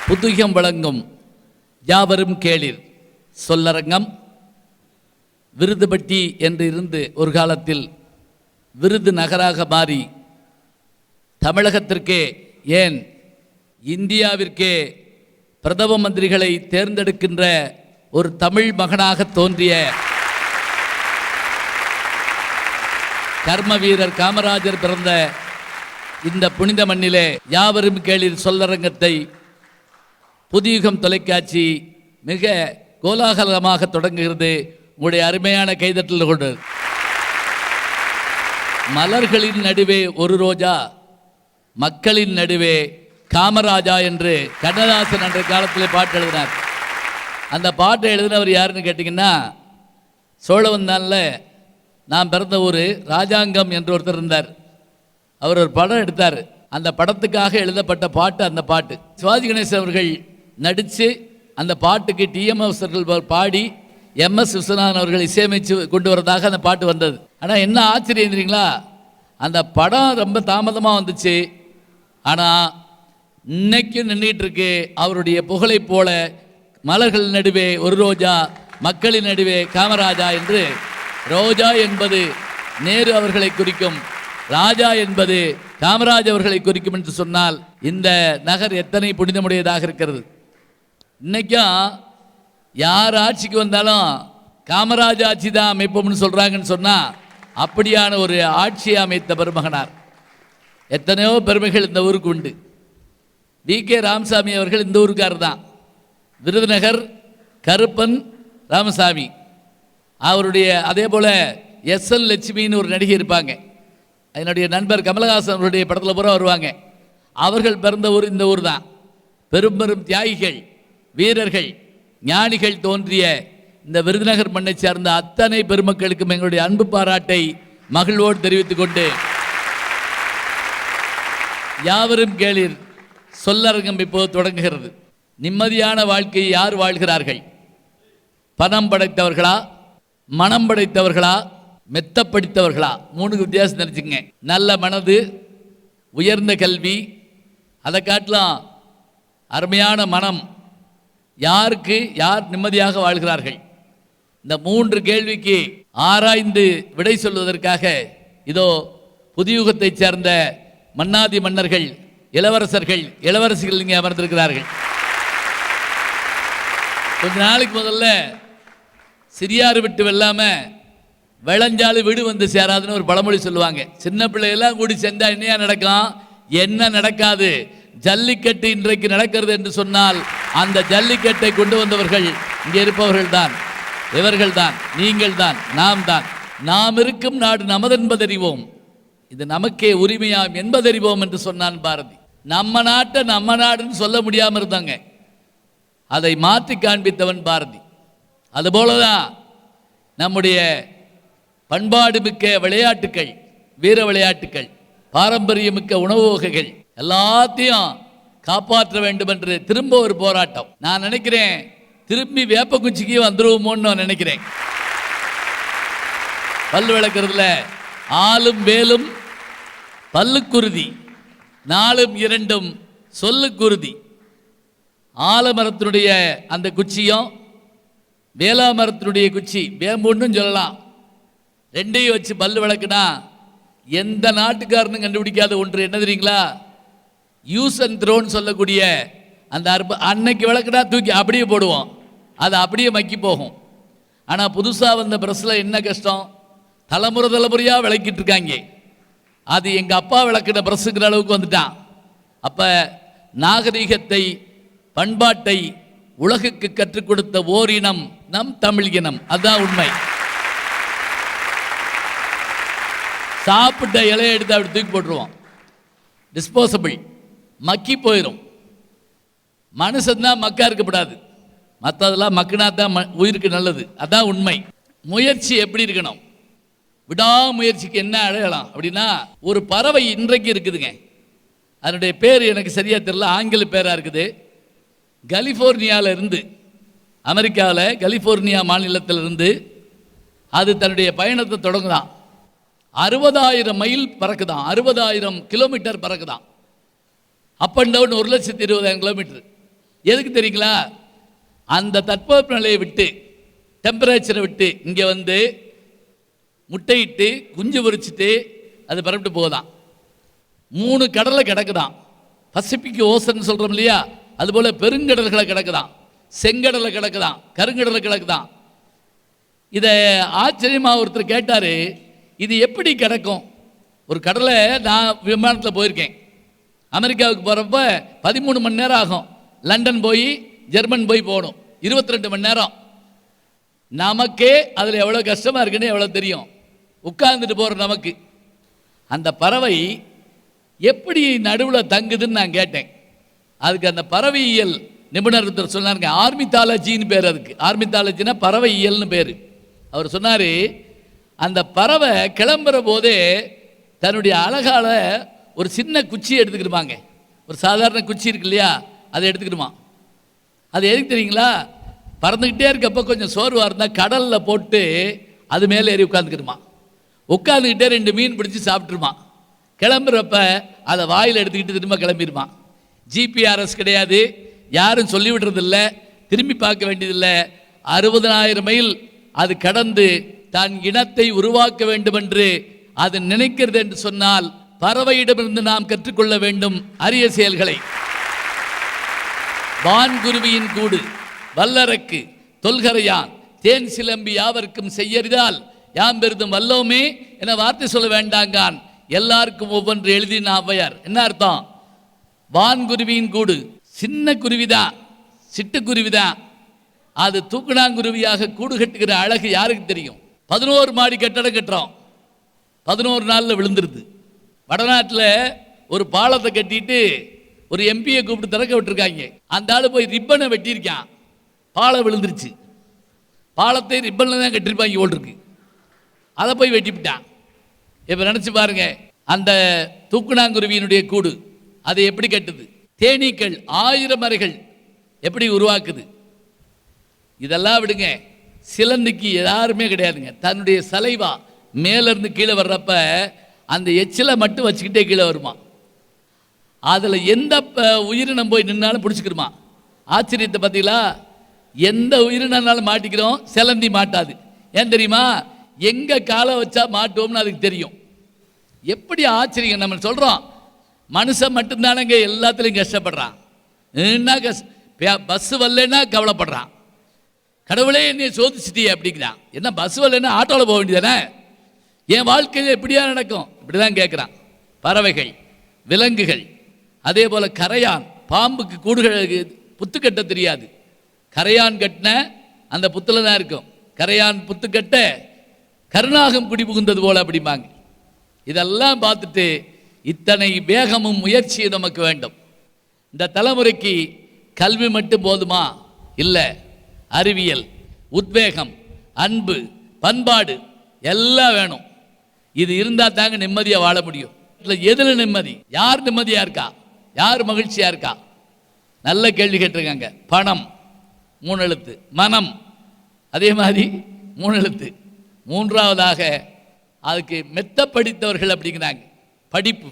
புதுகம் வழங்கும் யாவரும் கேளிர் சொல்லரங்கம். விருதுபட்டி என்று இருந்து ஒரு காலத்தில் விருது நகராக மாறி தமிழகத்திற்கே ஏன் இந்தியாவிற்கே பிரதம மந்திரிகளை தேர்ந்தெடுக்கின்ற ஒரு தமிழ் மகனாக தோன்றிய கர்ம வீரர் காமராஜர் பிறந்த இந்த புனித மண்ணிலே யாவரும் கேளிர் சொல்லரங்கத்தை புதியுகம் தொலைக்காட்சி மிக கோலாகலமாக தொடங்குகிறது. உங்களுடைய அருமையான கைதட்டல் கொண்டு மலர்களின் நடுவே ஒரு ரோஜா, மக்களின் நடுவே காமராஜா என்று கண்ணதாசன் அன்றைய காலத்தில் பாட்டு எழுதினார். அந்த பாட்டை எழுதினவர் யாருன்னு கேட்டிங்கன்னா, சோழவந்தானில் நான் பிறந்த ஊர் ராஜாங்கம் என்று ஒருத்தர் இருந்தார். அவர் ஒரு படம் எடுத்தார். அந்த படத்துக்காக எழுதப்பட்ட பாட்டு அந்த பாட்டு. சிவாஜி கணேசன் அவர்கள் நடித்து அந்த பாட்டுக்கு டிஎம்எஸ் அவர்கள் பாடி எம்எஸ் விஸ்வநாதன் அவர்கள் இசையமைச்சு கொண்டு வரதாக அந்த பாட்டு வந்தது. ஆனால் என்ன ஆச்சரியம் தெரியுங்களா, அந்த படம் ரொம்ப தாமதமாக வந்துச்சு. ஆனால் இன்னைக்கும் நின்றுட்டு இருக்கு. அவருடைய புகழை போல மலர்கள் நடுவே ஒரு ரோஜா, மக்களின் நடுவே காமராஜா என்று. ரோஜா என்பது நேரு அவர்களை குறிக்கும், ராஜா என்பது காமராஜ் அவர்களை குறிக்கும் என்று சொன்னால் இந்த நகர் எத்தனை புனிதமுடையதாக இருக்கிறது. இன்னைக்கும் யார் ஆட்சிக்கு வந்தாலும் காமராஜ் ஆட்சி தான் அமைப்போம்னு சொல்றாங்கன்னு சொன்னா, அப்படியான ஒரு ஆட்சியை அமைத்த பெருமகனார். எத்தனையோ பெருமைகள் இந்த ஊருக்கு உண்டு. வி.கே. ராமசாமி அவர்கள் இந்த ஊருக்காரர் தான். விருதுநகர் கருப்பன் ராமசாமி அவருடைய. அதே போல எஸ்.எல். லட்சுமின்னு ஒரு நடிகை இருப்பாங்க. என்னுடைய நண்பர் கமலஹாசன் அவருடைய படத்தில் பூரா வருவாங்க. அவர்கள் பிறந்த ஊர் இந்த ஊர் தான். பெரும் பெரும் தியாகிகள், வீரர்கள், ஞானிகள் தோன்றிய இந்த விருதுநகர் மண்ணை சார்ந்த அத்தனை பெருமக்களுக்கும் எங்களுடைய அன்பு பாராட்டை மகிழ்வோடு தெரிவித்துக் கொண்டு, யாவரும் கேளிர் சொல்லரங்கம் இப்போது தொடங்குகிறது. நிம்மதியான வாழ்க்கையை யார் வாழ்கிறார்கள்? பணம் படைத்தவர்களா, மனம் படைத்தவர்களா, மெத்த படித்தவர்களா? மூணு வித்தியாசம் நினைச்சுங்க. நல்ல மனது, உயர்ந்த கல்வி, அதை காட்டலாம் அருமையான மனம். யாருக்கு யார் நிம்மதியாக வாழ்கிறார்கள்? இந்த மூன்று கேள்விக்கு ஆராய்ந்து விடை சொல்வதற்காக இதோ புதியுகத்தை சேர்ந்த மன்னாதி மன்னர்கள், இளவரசர்கள், இளவரசிகள் இங்கே அமர்ந்திருக்கிறார்கள். கொஞ்ச நாளைக்கு முதல்ல சிறியாறு விட்டு வெல்லாம விளைஞ்சாலு வீடு வந்து சேராதுன்னு ஒரு பழமொழி சொல்லுவாங்க. சின்ன பிள்ளையெல்லாம் கூடி சேர்ந்தா என்னையா நடக்கும்? என்ன நடக்காது. ஜல்லிக்கட்டு இன்றைக்கு நடக்கிறது என்று சொன்னால் அந்த ஜல்லிக்கட்டை கொண்டு வந்தவர்கள் இங்கே இருப்பவர்கள் தான், இவர்கள் தான், நீங்கள் தான், நாம் தான். நாம் இருக்கும் நாடு நமதென்பதறிவோம், இது நமக்கே உரிமையாம் என்பதறிவோம் என்று சொன்னான் பாரதி. நம்ம நாட்டை நம்ம நாடுன்னு சொல்ல முடியாமல் இருந்தாங்க, அதை மாற்றி காண்பித்தவன் பாரதி. அதுபோலதான் நம்முடைய பண்பாடு மிக்க விளையாட்டுக்கள், வீர விளையாட்டுக்கள், பாரம்பரியமிக்க உணவு வகைகள் எல்லாத்தையும் காப்பாற்ற வேண்டும் என்று திரும்ப ஒரு போராட்டம். நான் நினைக்கிறேன் திரும்பி வேப்பக்குச்சிக்கு வந்துருவோமோன்னு நான் நினைக்கிறேன். பல்லு விளக்குறதுல ஆளும் வேலும் பல்லுக்குருதி, நாளும் இரண்டும் சொல்லுக்குருதி. ஆலமரத்தினுடைய அந்த குச்சியும் வேளா மரத்தினுடைய குச்சி, வேம்புன்னு சொல்லலாம், ரெண்டையும் வச்சு பல்லு விளக்குனா எந்த நாட்டுக்காரனும் கண்டுபிடிக்காத ஒன்று என்ன தெரியுங்களா? யூஸ் அண்ட் த்ரோன்னு சொல்லக்கூடிய அந்த அன்னைக்கு விளக்குனா தூக்கி அப்படியே போடுவோம், அது அப்படியே மக்கி போகும். ஆனால் புதுசாக வந்த ப்ரெஸ்ஸில் என்ன கஷ்டம், தலைமுறையாக விளக்கிட்டு இருக்காங்க. அது எங்கள் அப்பா விளக்கின ப்ரெஸ்ஸுங்கிற அளவுக்கு வந்துட்டான். அப்போ நாகரிகத்தை பண்பாட்டை உலகுக்கு கற்றுக் கொடுத்த ஓரினம் நம் தமிழ் இனம். அதுதான் உண்மை. சாப்பிட்ட இலையை எடுத்து அப்படி தூக்கி போட்டுருவோம், டிஸ்போசபிள், மக்கி போயிடும். மனுஷன்தான் மக்கா இருக்கப்படாது, மற்றதெல்லாம் மக்கினா தான் உயிருக்கு நல்லது. அதான் உண்மை. முயற்சி எப்படி இருக்கணும், விடாமுயற்சிக்கு என்ன அடையலாம் அப்படின்னா, ஒரு பறவை இன்றைக்கு இருக்குதுங்க, அதனுடைய பேர் எனக்கு சரியாக தெரியல, ஆங்கில பேராக இருக்குது. கலிஃபோர்னியாவில் இருந்து, அமெரிக்காவில் கலிஃபோர்னியா மாநிலத்திலிருந்து அது தன்னுடைய பயணத்தை தொடங்குதான். 60,000 மைல் பறக்குதான், 60,000 கிலோமீட்டர் பறக்குதான். Up and down 1,20,000 kilometre. எதுக்கு தெரியுங்களா? அந்த தட்பவெப்ப நிலையை விட்டு, டெம்பரேச்சரை விட்டு இங்கே வந்து முட்டையிட்டு குஞ்சு பொரிச்சிட்டு அது பரப்பிட்டு போகுதான். 3 கடலை கிடக்குதான். பசிபிக் ஓசன் சொல்கிறோம் இல்லையா, அதுபோல் பெருங்கடல்களை கிடக்குதான், செங்கடலை கிடக்குதான், கருங்கடலை கிடக்குதான். இதை ஆச்சரியமாக ஒருத்தர் கேட்டார், இது எப்படி கிடக்கும்? ஒரு கடலை, நான் விமானத்தில் போயிருக்கேன், அமெரிக்காவுக்கு போகிறப்ப 13 மணி நேரம் ஆகும். லண்டன் போய் ஜெர்மன் போய் போகணும், 22 மணி நேரம். நமக்கே அதில் எவ்வளோ கஷ்டமாக இருக்குன்னு எவ்வளோ தெரியும், உட்கார்ந்துட்டு போகிற நமக்கு. அந்த பறவை எப்படி நடுவில் தங்குதுன்னு நான் கேட்டேன். அதுக்கு அந்த பறவையியல் நிபுணர் ஒருத்தர் சொன்னாருங்க, ஆர்மித்தாலஜின்னு பேர். அதுக்கு ஆர்மித்தாலஜினா பறவை இயல்னு பேர். அவர் சொன்னார், அந்த பறவை கிளம்புற போதே தன்னுடைய அழகால ஒரு சின்ன குச்சி எடுத்துக்கிடுவாங்க. ஒரு சாதாரண குச்சி இருக்கு இல்லையா, அதை எடுத்துக்கிடுமா. அது எதுக்கு தெரியுங்களா? பறந்துக்கிட்டே இருக்கப்போ கொஞ்சம் சோர்வாக இருந்தால் கடலில் போட்டு அது மேலே ஏறி உட்காந்துக்கிடுமா. உட்காந்துக்கிட்டே 2 மீன் பிடிச்சி சாப்பிட்ருமா. கிளம்புறப்ப அதை வாயில் எடுத்துக்கிட்டு திரும்ப கிளம்பிடுமா. ஜிபிஆர்எஸ் கிடையாது, யாரும் சொல்லிவிடுறதில்லை, திரும்பி பார்க்க வேண்டியதில்லை. 60,000 மைல் அது கடந்து தன் இனத்தை உருவாக்க வேண்டும் என்று அது நினைக்கிறது என்று சொன்னால், பறவையிடமிருந்து நாம் கற்றுக்கொள்ள வேண்டும் அரிய செயல்களை. வான்குருவியின் கூடு, வல்லரக்கு, தொல்கரையான், தேன் சிலம்பி யாவர்க்கும் செய்யறிதால் யாம் பெரிதும் வல்லோமே என வார்த்தை சொல்ல வேண்டாங்கான், எல்லாருக்கும் ஒவ்வொன்று எழுதின ஔவையார். என்ன அர்த்தம்? வான்குருவியின் கூடு சின்ன குருவிதான், சிட்டுக்குருவிதான். அது தூக்குனாங்குருவியாக கூடு கட்டுகிற அழகு யாருக்கு தெரியும்? 11 மாடி கட்டடம் கட்டுறோம், 11 நாளில் விழுந்துருது. வடநாட்டில் ஒரு பாலத்தை கட்டிட்டு ஒரு எம்பியை கூப்பிட்டு திறக்க விட்டுருக்காங்க. அந்த ஆள் போய் ரிப்பனை வெட்டியிருக்கான், பாலம் விழுந்துருச்சு. பாலத்தை ரிப்பனில் தான் கட்டிருப்பாங்க ஓட்டிருக்கு, அதை போய் வெட்டிவிட்டான். இப்போ நினச்சி பாருங்க, அந்த தூக்குனாங்குருவியினுடைய கூடு அதை எப்படி கட்டுது? தேனீக்கள் 1000 அறைகள் எப்படி உருவாக்குது? இதெல்லாம் விடுங்க, சிலந்திக்கு யாருமே கிடையாதுங்க. தன்னுடைய சலைவா மேலேருந்து கீழே வர்றப்ப அந்த எச்சிலை மட்டும் வச்சுக்கிட்டே கீழே வருமா. அதில் எந்த உயிரினம் போய் நின்னாலும் பிடிச்சிக்கிடுமா. ஆச்சரியத்தை பார்த்தீங்களா? எந்த உயிரினாலும் மாட்டிக்கிறோம், சிலந்தி மாட்டாது. ஏன் தெரியுமா? எங்கே காலை வச்சா மாட்டுவோம்னு அதுக்கு தெரியும். எப்படி ஆச்சரியம்! நம்ம சொல்கிறோம் மனுஷன் மட்டும்தானங்க எல்லாத்துலேயும் கஷ்டப்படுறான். பஸ் வரலன்னா கவலைப்படுறான், கடவுளே என்னை சோதிச்சிட்டியே அப்படிங்கிறான். என்ன பஸ் வரலன்னா ஆட்டோவில் போக வேண்டியதானே? என் வாழ்க்கையில் எப்படியா நடக்கும்? இப்படி தான் கேட்குறான். பறவைகள், விலங்குகள், அதே போல் கரையான், பாம்புக்கு கூடுகள் புத்து கட்ட தெரியாது, கரையான் கட்டின அந்த புத்தில் தான் இருக்கும். கரையான் புத்து கட்ட கருணாகம் குடி புகுந்தது போல அப்படிம்பாங்க. இதெல்லாம் பார்த்துட்டு இத்தனை வேகமும் முயற்சியும் நமக்கு வேண்டும். இந்த தலைமுறைக்கு கல்வி மட்டும் போதுமா? இல்லை, அறிவியல், உத்வேகம், அன்பு, பண்பாடு எல்லாம் வேணும். இது இருந்தால் தாங்க நிம்மதியாக வாழ முடியும். இல்லை, எதில் நிம்மதி? யார் நிம்மதியாக இருக்கா? யார் மகிழ்ச்சியாக இருக்கா? நல்ல கேள்வி கேட்டிருக்காங்க. பணம் 3 எழுத்து, மனம் அதே மாதிரி 3 எழுத்து. 3வதாக அதுக்கு மெத்த படித்தவர்கள் அப்படிங்கிறாங்க. படிப்பு,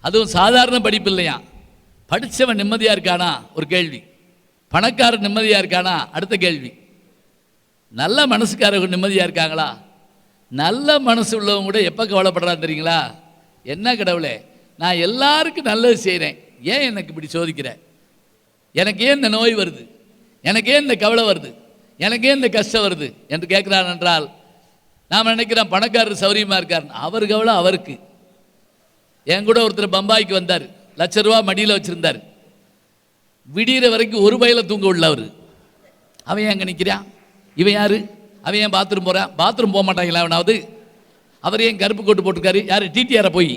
அதுவும் சாதாரண படிப்பு இல்லையா. படித்தவன் நிம்மதியாக இருக்கானா ஒரு கேள்வி, பணக்காரன் நிம்மதியாக இருக்கானா அடுத்த கேள்வி, நல்ல மனசுக்காரர்கள் நிம்மதியாக இருக்காங்களா? நல்ல மனசு உள்ளவங்க கூட எப்போ கவலைப்படுறான்னு தெரியுங்களா? என்ன கடவுளே, நான் எல்லாருக்கும் நல்லது செய்கிறேன், ஏன் எனக்கு இப்படி சோதிக்கிற? எனக்கு ஏன் இந்த நோய் வருது, எனக்கு ஏன் இந்த கவலை வருது, எனக்கு ஏன் இந்த கஷ்டம் வருது என்று கேட்கிறான் என்றால் நாம் நினைக்கிறோம் பணக்காரர் சௌரியமாக இருக்கார். அவர் கவலை அவருக்கு. என் கூட ஒருத்தர் பம்பாய்க்கு வந்தார், ₹1,00,000 மடியில் வச்சுருந்தார். விடிகிற வரைக்கும் ஒரு பயில தூங்க உள்ளவர். அவன் ஏன் அங்கே நிற்கிறான், இவன் யார், அவன் ஏன் பாத்ரூம் போகிறான், பாத்ரூம் போக மாட்டாங்களா அவனாவது, அவர் ஏன் கருப்பு கோட்டு போட்டிருக்காரு, யார் டிடிஆரை போய்.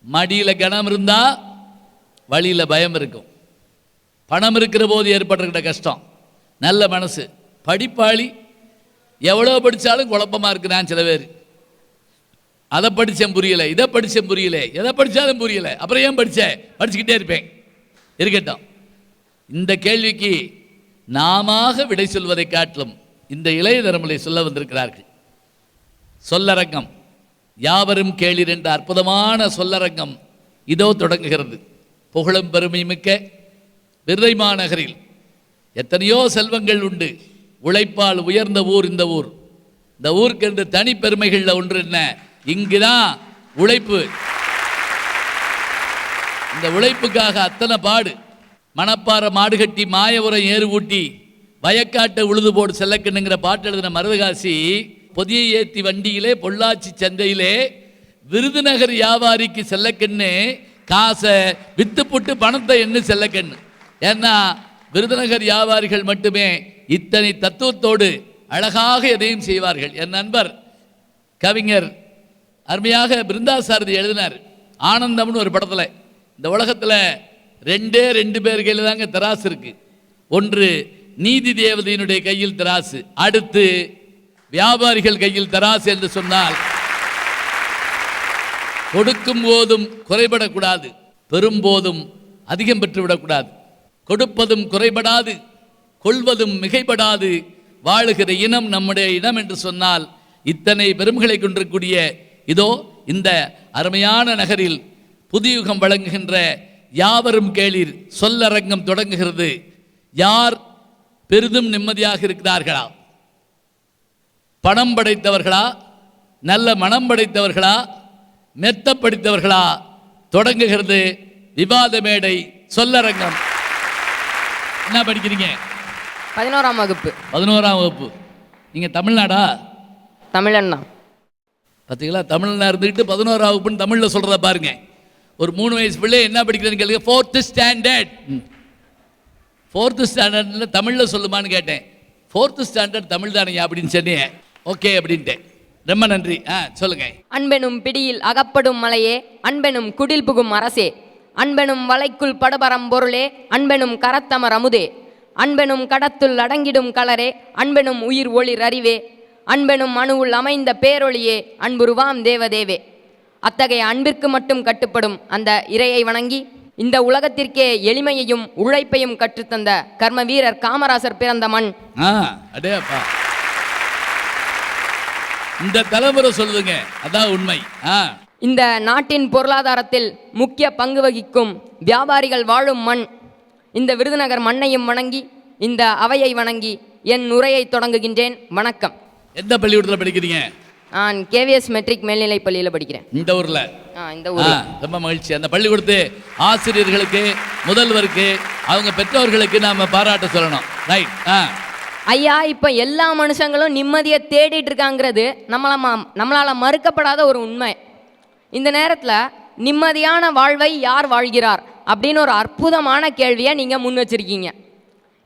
மடியில் கனம் இருந்தால் வழியில் பயம் இருக்கும். பணம் இருக்கிற போது ஏற்படுற கஷ்டம். நல்ல மனசு, படிப்பாளி, எவ்வளோ படித்தாலும் குழப்பமாக இருக்கிறான் சில பேர். அதை படித்தேன் புரியலை, இதை படித்தேன் புரியலை, எதை படித்தாலும் புரியலை, அப்புறம் ஏன் படித்தேன், படிச்சுக்கிட்டே இருப்பேன். இருக்கட்டும். இந்த கேள்விக்கு நாம விடை சொல்வதை காட்டிலும் இந்த இளைய தலைமுறை சொல்ல வந்திருக்கிறார்கள். சொல்லரங்கம், யாவரும் கேளீர் என்ற அற்புதமான சொல்லரங்கம் இதோ தொடங்குகிறது. புகழும் பெருமை மிக்க விருதை மாநகரில் எத்தனையோ செல்வங்கள் உண்டு. உழைப்பால் உயர்ந்த ஊர் இந்த ஊர். இந்த ஊருக்கு என்று தனி பெருமைகளில் ஒன்று என்ன, இங்குதான் உழைப்பு. இந்த உழைப்புக்காக அத்தனை பாடு. மணப்பாறை மாடு கட்டி மாயபுரம் ஏறு ஊட்டி வயக்காட்டை உழுது போடு செல்லக்கண்ணுங்கிற பாட்டு எழுதின மருதகாசி பொதியை ஏற்றி வண்டியிலே பொள்ளாச்சி சந்தையிலே விருதுநகர் வியாபாரிக்கு செல்லக்கண்ணு காசை வித்து போட்டு பணத்தை எண்ணு செல்லக்கண்ணு. ஏன்னா விருதுநகர் வியாபாரிகள் மட்டுமே இத்தனை தத்துவத்தோடு அழகாக எதையும் செய்வார்கள். என் நண்பர் கவிஞர் அருமையாக பிருந்தாசாரதி எழுதினார் ஆனந்தம்னு ஒரு படத்தில். இந்த உலகத்தில் ரெண்டு பேர் கையில் தாங்க தராசு இருக்கு. ஒன்று நீதி தேவதையினுடைய கையில் தராசு, அடுத்து வியாபாரிகள் கையில் தராசு. என்று சொன்னால் கொடுக்கும் போதும் குறைபடக்கூடாது, பெறும் போதும் அதிகம் பெற்றுவிடக்கூடாது. கொடுப்பதும் குறைபடாது, கொள்வதும் மிகைப்படாது. வாழுகிற இனம் நம்முடைய இனம் என்று சொன்னால் இத்தனை பெருமைகளை கொண்டிருக்கக்கூடிய இதோ இந்த அருமையான நகரில் புதியுகம் வழங்குகின்ற யாவரும் கேளீர் சொல்லரங்கம் தொடங்குகிறது. யார் பெரிதும் நிம்மதியாக இருக்கிறார்களா, பணம் படைத்தவர்களா, நல்ல மனம் படைத்தவர்களா, மெத்த படித்தவர்களா? தொடங்குகிறது விவாத மேடை சொல்லரங்கம். என்ன படிக்கிறீங்க? 11ஆம் வகுப்பு. 11ஆம் வகுப்பு. நீங்கள் தமிழ்நாடா? தமிழண்ணா. பார்த்தீங்களா, தமிழ்னா இருந்துக்கிட்டு 11ஆம் வகுப்புன்னு தமிழில் சொல்கிறத பாருங்க. ஒரு 3 வயசு பிள்ளை என்ன படிக்கிறேன்னு கேளுங்க. 4th standard. 4th ஸ்டாண்டர்டில் தமிழில் சொல்லுமான்னு கேட்டேன். 4th ஸ்டாண்டர்ட் தமிழ் தானே அப்படின்னு சொன்னேன். ஓகே அப்படின்ட்டேன். ரொம்ப நன்றி. சொல்லுங்க. அன்பெனும் பிடியில் அகப்படும் மலையே, அன்பெனும் குடில் புகும் அரசே, அன்பெனும் வலைக்குள் படுபரம் பொருளே, அன்பெனும் கரத்தமர் அமுதே, அன்பெனும் கடத்துள் அடங்கிடும் கலரே, அன்பெனும் உயிர் ஒளிர் அறிவே, அன்பெனும் அணுவுள் அமைந்த பேரொளியே, அன்புருவாம் தேவதேவே. அத்தகைய அன்பிற்கு மட்டும் கட்டுப்படும் அந்த இறையை வணங்கி இந்த உலகத்திற்கே எளிமையையும் உழைப்பையும் கற்றுத்தந்த கர்ம வீரர் காமராசர் பிறந்த மண். அடேப்பா, இந்த தலைமுறை சொல்லுதுங்க, அதான் உண்மை. இந்த நாட்டின் பொருளாதாரத்தில் முக்கிய பங்கு வகிக்கும் வியாபாரிகள் வாழும் மண். இந்த விருதுநகர் மண்ணையும் வணங்கி இந்த அவையை வணங்கி என் உரையை தொடங்குகின்றேன். வணக்கம். எந்த பள்ளிக்கூடத்தில் படிக்கிறீங்க? நான் கேவிஎஸ் மெட்ரிக் மேல்நிலை பள்ளியில் படிக்கிறேன். இந்த ஊரில்? இந்த ஊர். ரொம்ப மகிழ்ச்சி. அந்த பள்ளிக்கூடத்து ஆசிரியர்களுக்கு, முதல்வருக்கு, அவங்க பெற்றோர்களுக்கு நாம பாராட்ட சொல்லணும். ரைட். ஐயா, இப்போ எல்லா மனுஷங்களும் நிம்மதியை தேடிட்டு இருக்காங்கிறது நம்மளால் மறுக்கப்படாத ஒரு உண்மை. இந்த நேரத்தில் நிம்மதியான வாழ்வை யார் வாழ்கிறார் அப்படின்னு ஒரு அற்புதமான கேள்வியை நீங்கள் முன் வச்சிருக்கீங்க.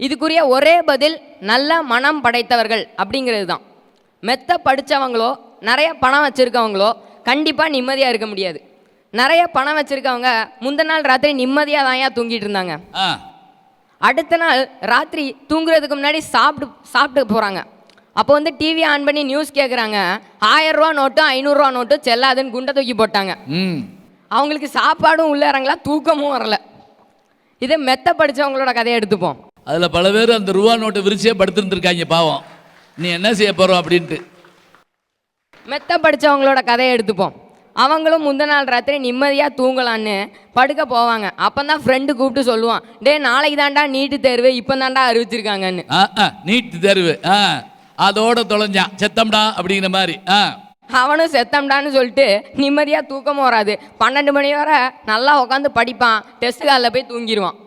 இதுக்குரிய ஒரே பதில் நல்ல மனம் படைத்தவர்கள் அப்படிங்கிறது தான். மெத்த படித்தவங்களோ நிறைய பணம் வச்சுருக்கவங்களோ கண்டிப்பாக நிம்மதியாக இருக்க முடியாது. நிறைய பணம் வச்சுருக்கவங்க முந்தின நாள் ராத்திரி நிம்மதியாக தான் ஏன் தூங்கிட்டு இருந்தாங்க. அடுத்த நாள் ராத்திரி தூங்குறதுக்கு முன்னாடி சாப்பிட்டு போகிறாங்க. அப்போ வந்து டிவி ஆன் பண்ணி நியூஸ் கேட்குறாங்க. 1000 ரூபா நோட்டும் 500 ரூபா நோட்டும் செல்லாதுன்னு குண்டை தூக்கி போட்டாங்க. அவங்களுக்கு சாப்பாடும் உள்ள இறங்கல, தூக்கமும் வரல. இதை மெத்த படித்தவங்களோட கதையை எடுத்துப்போம். அதில் பல பேர் அந்த ரூபா நோட்டை விரிச்சே படுத்துருந்துருக்காங்க. பாவம், நீ என்ன செய்ய போகிறோம் அப்படின்ட்டு. மெத்த படித்தவங்களோட கதையை எடுத்துப்போம். அவங்களும் முந்தின நாள் ராத்திரி நிம்மதியாக தூங்கலான்னு படுக்க போவாங்க. அப்போ தான் ஃப்ரெண்டு கூப்பிட்டு சொல்லுவான், டே நாளைக்கு தாண்டா நீட்டு தேர்வு, இப்போ தாண்டா அறிவிச்சிருக்காங்கன்னு. நீட்டு தேர்வு அதோட தொலைஞ்சான், செத்தம்டா அப்படிங்கிற மாதிரி. அவனும் செத்தம்டான்னு சொல்லிட்டு நிம்மதியாக தூக்கமும் வராது. 12 மணி வரை நல்லா உட்காந்து படிப்பான், டெஸ்ட் காலில் போய் தூங்கிடுவான்.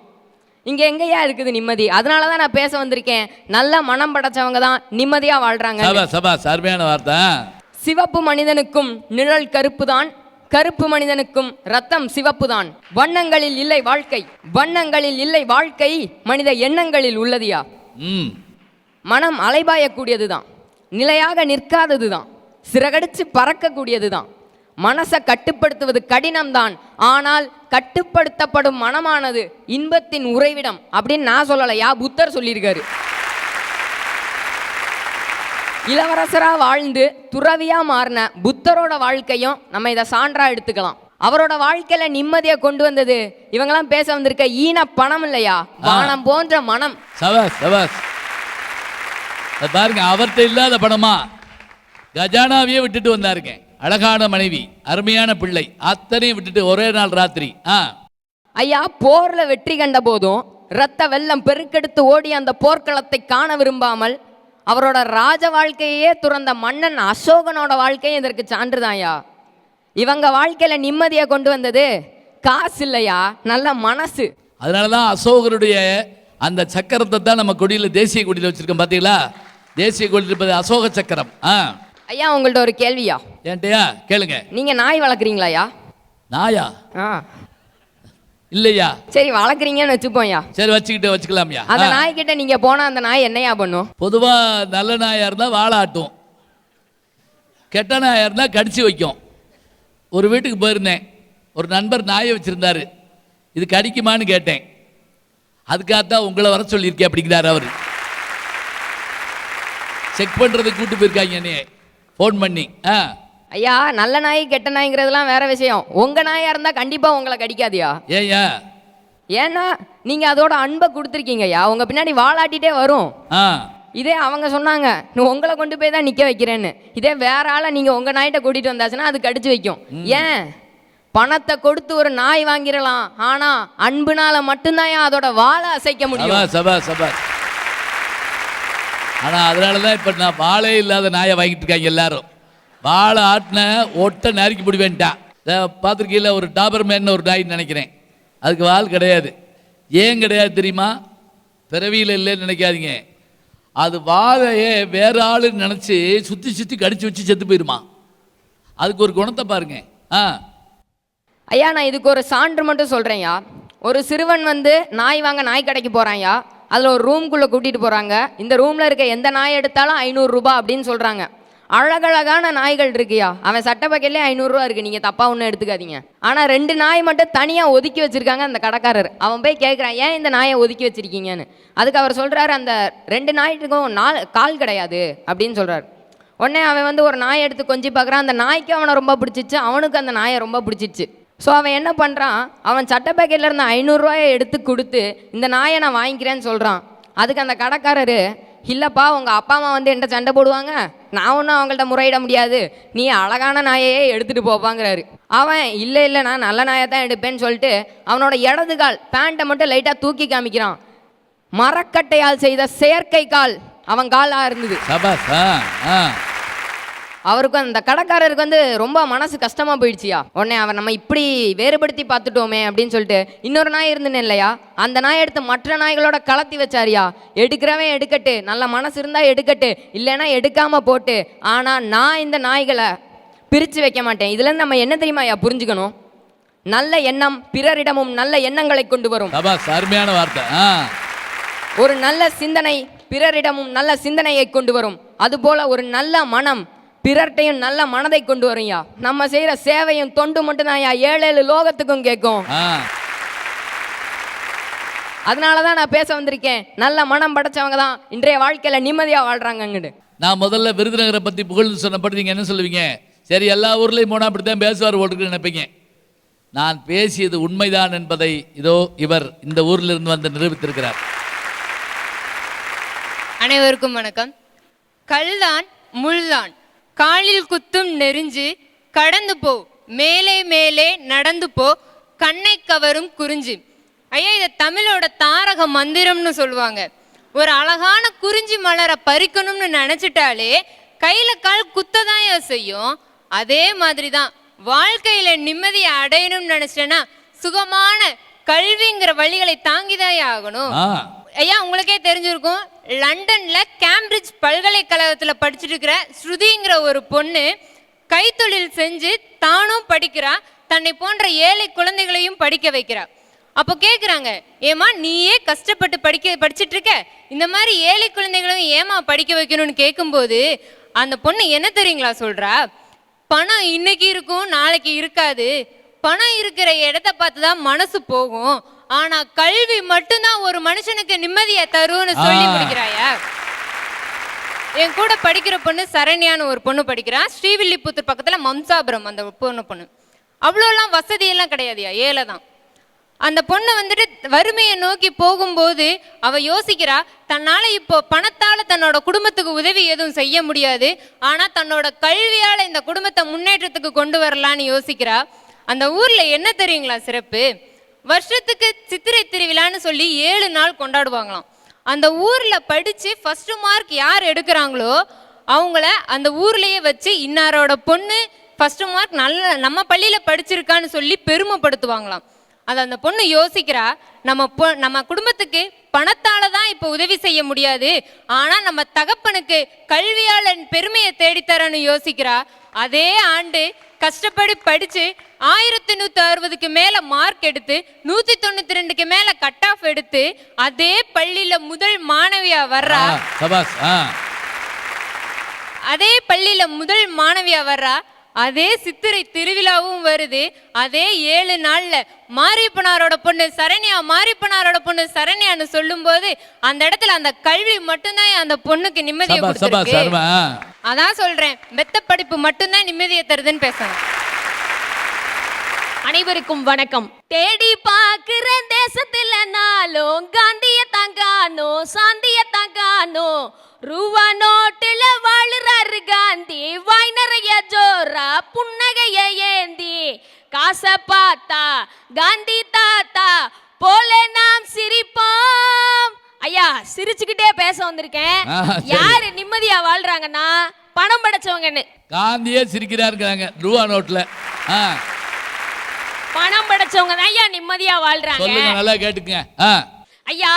இங்க எங்கேயா இருக்குது நிம்மதி? அதனால தான் நான் பேச வந்திருக்கேன். நல்ல மனம் படைச்சவங்க தான் நிம்மதியா வாழ்றாங்க. சபாஸ், அருமையான வார்த்தை. சிவப்பு மனிதனுக்கும் நிழல் கருப்பு தான், கருப்பு மனிதனுக்கும் ரத்தம் சிவப்பு தான். வண்ணங்களில் இல்லை வாழ்க்கை, வண்ணங்களில் இல்லை வாழ்க்கை, மனித எண்ணங்களில் உள்ளதியா. மனம் அலைபாயக்கூடியது தான், நிலையாக நிற்காதது தான், சிறகடிச்சு பறக்கக்கூடியது தான். மனசை கட்டுப்படுத்துவது கடினம்தான், ஆனால் கட்டுப்படுத்தப்படும் மனமானது இன்பத்தின் உறைவிடம் அப்படின்னு நான் சொல்லலையா, புத்தர் சொல்லியிருக்காரு. இளவரசரா வாழ்ந்து துறவியா மாறின புத்தரோட வாழ்க்கையும் நம்ம இதை சான்றா எடுத்துக்கலாம். அவரோட வாழ்க்கையில நிம்மதியை கொண்டு வந்தது இவங்கெல்லாம் பேச வந்திருக்க ஈன பணம் இல்லையா, வானம் போன்ற மனம். பாருங்க, அவர்கிட்ட இல்லாத பணமா கஜானாவையே விட்டுட்டு வந்தாருங்க. அழகான மனைவி, அருமையான பிள்ளை, அத்தனையும் விட்டுட்டு ஒரே நாள் ராத்திரி. ஐயா, போர்ல வெற்றி கண்ட போதும் இரத்த வெள்ளம் பெருக்கெடுத்து ஓடி அந்த போர்க்களத்தை காண விரும்பாமல் அவரோட ராஜ வாழ்க்கையே துறந்த மன்னன் அசோகனோட வாழ்க்கையும் இதற்கு சான்றுதான்யா. இவங்க வாழ்க்கையில நிம்மதியை கொண்டு வந்தது காசு இல்லையா, நல்ல மனசு. அதனாலதான் அசோகருடைய அந்த சக்கரத்தை தான் நம்ம கொடியில, தேசிய கொடியில வச்சிருக்கோம். பாத்தீங்களா, தேசிய கொடியில் இருப்பது அசோக சக்கரம். ஐயா, உங்கள்ட்ட ஒரு கேள்வியா? ஏன்ட்டையா கேளுங்க. நீங்க நாய் வளர்க்குறீங்களாயா? நாயா? இல்லையா. சரி, வளர்க்குறீங்கன்னு வச்சுப்போம்யா. சரி, வச்சுக்கலாம்யா. அந்த நாய்கிட்ட நீங்க போனா அந்த நாய் என்னையா பண்ணும்? பொதுவா நல்ல நாயா இருந்தா வாழாட்டும், கெட்ட நாயா இருந்தா கடிச்சு வைக்கும். ஒரு வீட்டுக்கு போயிருந்தேன், ஒரு நண்பர் நாயை வச்சிருந்தாரு. இது கடிக்குமான்னு கேட்டேன். அதுக்காகத்தான் உங்களை வர சொல்லியிருக்கேன் அப்படிங்கிறாரு அவர். செக் பண்றதுக்கு கூட்டு போயிருக்காங்க என்னைய ஃபோன் பண்ணி. ஐயா, நல்ல நாய் கெட்ட நாய்ங்கிறதுலாம் வேற விஷயம். உங்க நாயா இருந்தா கண்டிப்பா உங்களை கடிக்காதியா. ஏயா? ஏன்னா நீங்க அதோட அன்பை கொடுத்துருக்கீங்கய்யா, உங்க பின்னாடி வாலாட்டிட்டே வரும். இதே அவங்க சொன்னாங்க உங்களை கொண்டு போய் தான் நிக்க வைக்கிறேன்னு, இதே வேற ஆளை நீங்க உங்க நாய்கிட்ட கூட்டிட்டு வந்தாச்சுன்னா அது கடிச்சு வைக்கும். ஏன்? பணத்தை கொடுத்து ஒரு நாய் வாங்கிடலாம், ஆனா அன்புனால மட்டும்தான் அதோட வாழை அசைக்க முடியும். ஆனா அதனாலதான் இப்ப நான் வாழே இல்லாத நாயை வாங்கிட்டு இருக்காங்க எல்லாரும். வாழை ஆட்டின ஒட்ட நறுக்கி முடிவேன்ட்டான். பார்த்துருக்கீங்கள, ஒரு டாபர்மேன் ஒரு நாயின்னு நினைக்கிறேன், அதுக்கு வால் கிடையாது. ஏன் கிடையாது தெரியுமா? பிறவியில் இல்லைன்னு நினைக்காதீங்க, அது வாழையே வேற ஆளுன்னு நினச்சி சுற்றி கடிச்சு வச்சு செத்து போயிருமா. அதுக்கு ஒரு குணத்தை பாருங்க. ஐயா, நான் இதுக்கு ஒரு சான்று மட்டும் சொல்கிறேன்யா. ஒரு சிறுவன் நாய் வாங்க நாய் கடைக்கு போகிறான்யா. அதில் ஒரு ரூம்குள்ளே கூட்டிகிட்டு போகிறாங்க. இந்த ரூமில் இருக்க எந்த நாய் எடுத்தாலும் 500 ரூபா அப்படின்னு சொல்கிறாங்க. அழகழகான நாய்கள் இருக்குயா, அவன் சட்ட பக்கெட்லேயே 500 ரூபா இருக்குது, நீங்கள் தப்பாக ஒன்றும் எடுத்துக்காதீங்க. ஆனால் 2 நாய் மட்டும் தனியாக ஒதுக்கி வச்சுருக்காங்க அந்த கடைக்காரர். அவன் போய் கேட்குறான், ஏன் இந்த நாயை ஒதுக்கி வச்சுருக்கீங்கன்னு. அதுக்கு அவர் சொல்கிறாரு, அந்த 2 நாய்க்கும் கால் கிடையாது அப்படின்னு சொல்கிறார். உடனே அவன் ஒரு நாயை எடுத்து கொஞ்சம் பார்க்குறான். அந்த நாய்க்கு அவனை ரொம்ப பிடிச்சிச்சு, அவனுக்கு அந்த நாயை ரொம்ப பிடிச்சிச்சு. ஸோ அவன் என்ன பண்ணுறான், அவன் சட்ட பேக்கெட்டில் இருந்த 500 ரூபாயை எடுத்து கொடுத்து இந்த நாயை நான் வாங்கிக்கிறேன்னு சொல்கிறான். அதுக்கு அந்த கடைக்காரரு, இல்லைப்பா, உங்கள் அப்பா அம்மா என்கிட்ட சண்டை போடுவாங்க, நான் ஒன்றும் அவங்கள்ட்ட முறையிட முடியாது, நீ அழகான நாயையே எடுத்துகிட்டு போப்பாங்கிறாரு. அவன் இல்லை நான் நல்ல நாயை தான் எடுப்பேன்னு சொல்லிட்டு அவனோட இடது கால் பேண்ட்டை மட்டும் லைட்டாக தூக்கி காமிக்கிறான். மரக்கட்டையால் செய்த செயற்கை கால் அவன் காலாக இருந்தது. அவருக்கு அந்த கடைக்காரருக்கு ரொம்ப மனசு கஷ்டமாக போயிடுச்சியா. உடனே அவன் நம்ம இப்படி வேறுபடுத்தி பார்த்துட்டோமே அப்படின்னு சொல்லிட்டு இன்னொரு நாய் இருந்துன்னு இல்லையா, அந்த நாய் எடுத்து மற்ற நாய்களோட கலத்தி வச்சாரியா. எடுக்கிறவன் எடுக்கட்டு, நல்ல மனசு இருந்தால் எடுக்கட்டு, இல்லைன்னா எடுக்காமல் போட்டு, ஆனால் நான் இந்த நாய்களை பிரித்து வைக்க மாட்டேன். இதுலேருந்து நம்ம என்ன தெரியுமாயா புரிஞ்சுக்கணும்? நல்ல எண்ணம் பிறரிடமும் நல்ல எண்ணங்களை கொண்டு வரும். அருமையான வார்த்தை. ஒரு நல்ல சிந்தனை பிறரிடமும் நல்ல சிந்தனையை கொண்டு வரும். அதுபோல ஒரு நல்ல மனம் பிறர்ட்டையும் நல்ல மனதை கொண்டு வரும்யா. நம்ம செய்யற சேவையும் தொண்டு மட்டும் தான் 7 லோகத்துக்கும் கேட்கும். அதனாலதான் நான் பேச வந்திருக்கேன், நல்ல மனம் படைச்சவங்க தான் இன்றைய வாழ்க்கையில நிம்மதியா வாழ்றாங்க. நான் முதல்ல விருதுநகரை பத்தி புகழ்ந்து சொன்னபடி நீங்க என்ன சொல்லுவீங்க? சரி, எல்லா ஊர்லயும் போனா அப்படித்தான் பேசுவார் ஓட்டுக்கு நினைப்பீங்க. நான் பேசியது உண்மைதான் என்பதை இதோ இவர் இந்த ஊர்ல இருந்து வந்து நிரூபித்திருக்கிறார். அனைவருக்கும் வணக்கம். கல்தான் முள்தான் காலில் குத்தும் நெறிஞ்சு கடந்து போ, மேலே மேலே நடந்து போ, கண்ணை கவரும் குறிஞ்சி. ஐயா, இதை தமிழோட தாரக மந்திரம்னு சொல்லுவாங்க. ஒரு அழகான குறிஞ்சி மலரை பறிக்கணும்னு நினைச்சிட்டாலே கையில கால் குத்ததான் செய்யும். அதே மாதிரி தான் வாழ்க்கையில நிம்மதியை அடையணும்னு நினைச்சேன்னா சுகமான கல்விங்கிற வழிகளை தாங்கிதான் ஆகணும். ஆ ஐயா உங்களுக்கே தெரிஞ்சிருக்கும், லண்டன்ல கேம்பிரிட்ஜ் பல்கலைக்கழகத்துல படிச்சுட்டு இருக்கிற ஸ்ருதிங்கிற ஒரு பொண்ணு கைத்தொழில் செஞ்சு தானும் படிக்கிறா, தன்னை போன்ற ஏழை குழந்தைகளையும் படிக்க வைக்கிறா. அப்போ கேட்குறாங்க, ஏமா நீயே கஷ்டப்பட்டு படிச்சுட்டு இருக்க, இந்த மாதிரி ஏழை குழந்தைகளும் ஏமா படிக்க வைக்கணும்னு கேட்கும்போது அந்த பொண்ணு என்ன தெரியுங்களா சொல்றா, பணம் இன்னைக்கு இருக்கும் நாளைக்கு இருக்காது, பணம் இருக்கிற இடத்த பார்த்து தான் மனசு போகும், ஆனா கல்வி மட்டும்தான் ஒரு மனுஷனுக்கு நிம்மதியை தரும்னு சொல்லி முடிக்கிறாயா. என் கூட படிக்கிற பொண்ணு சரண்யான்னு ஒரு பொண்ணு படிக்கிறா, ஸ்ரீவில்லிபுத்தூர் பக்கத்துல மம்சாபுரம். அந்த பொண்ணு அவ்வளோலாம் வசதியெல்லாம் கிடையாதுயா, ஏழை தான். அந்த பொண்ணு வந்துட்டு வறுமையை நோக்கி போகும்போது அவ யோசிக்கிறா, தன்னால இப்போ பணத்தால தன்னோட குடும்பத்துக்கு உதவி எதுவும் செய்ய முடியாது, ஆனா தன்னோட கல்வியால இந்த குடும்பத்தை முன்னேற்றத்துக்கு கொண்டு வரலான்னு யோசிக்கிறா. அந்த ஊர்ல என்ன தெரியுங்களா சிறப்பு, வருஷத்துக்கு சித்திரை திருவிழான்னு சொல்லி 7 நாள் கொண்டாடுவாங்களாம். அந்த ஊர்ல படிச்சு ஃபர்ஸ்ட் மார்க் யார் எடுக்கிறாங்களோ அவங்கள அந்த ஊர்லயே வச்சு இன்னாரோட பொண்ணு ஃபர்ஸ்ட் மார்க் நல்ல நம்ம பள்ளியில படிச்சிருக்கான்னு சொல்லி பெருமைப்படுத்துவாங்களாம். அது அந்த பொண்ணு யோசிக்கிறா, நம்ம குடும்பத்துக்கு பணத்தால தான் இப்போ உதவி செய்ய முடியாது, ஆனா நம்ம தகப்பனுக்கு கல்வியாளன் பெருமையை தேடித்தரன்னு யோசிக்கிறா. அதே ஆண்டு கஷ்டப்படி படிச்சு 1160க்கு மேல மார்க் எடுத்து 192க்கு மேல கட் ஆஃப் எடுத்து அதே பள்ளியில முதல் மாணவியா வர்றா. அதே பள்ளியில முதல் மாணவியா வர்றா. அதே சித்திரை திருவிழாவும் வருது. அதே 7 நாள்ல மாரியப்பனாரோட பொண்ணு சரண்யான்னு சொல்லும் போது அந்த இடத்துல அந்த கல்வி மட்டும்தான் அந்த பொண்ணுக்கு நிம்மதியை கொடுத்திருக்கு. அதான் சொல்றேன், மெத்த படிப்பு மட்டும்தான் நிம்மதியை தருதுன்னு பேசணும். அனைவருக்கும் வணக்கம். தேடி பாக்குற தேசத்துல நாளும் காந்திய தாங்கானோ சாந்திய தாங்கானோ, ரூபா நோட்டுல வாழுறாரு காந்தி, வாய் நிறைய ஜோரா புன்னகைய ஏந்தி, காசை பார்த்தா காந்தி தாத்தா போல நாம் சிரிப்போம். ஐயா சிரிச்சுக்கிட்டே பேச வந்திருக்கேன். யாரு நிம்மதியா வாழ்றாங்கன்னா பணம் படைச்சவங்கன்னு. காந்தியே சிரிக்கிறாருங்க ரூபா நோட்ல. பணம் படைச்சவங்க தான் ஐயா நிம்மதியா வாழ்றாங்க. சொல்லுங்க, நல்லா கேட்டுக்கங்க. ஐயா,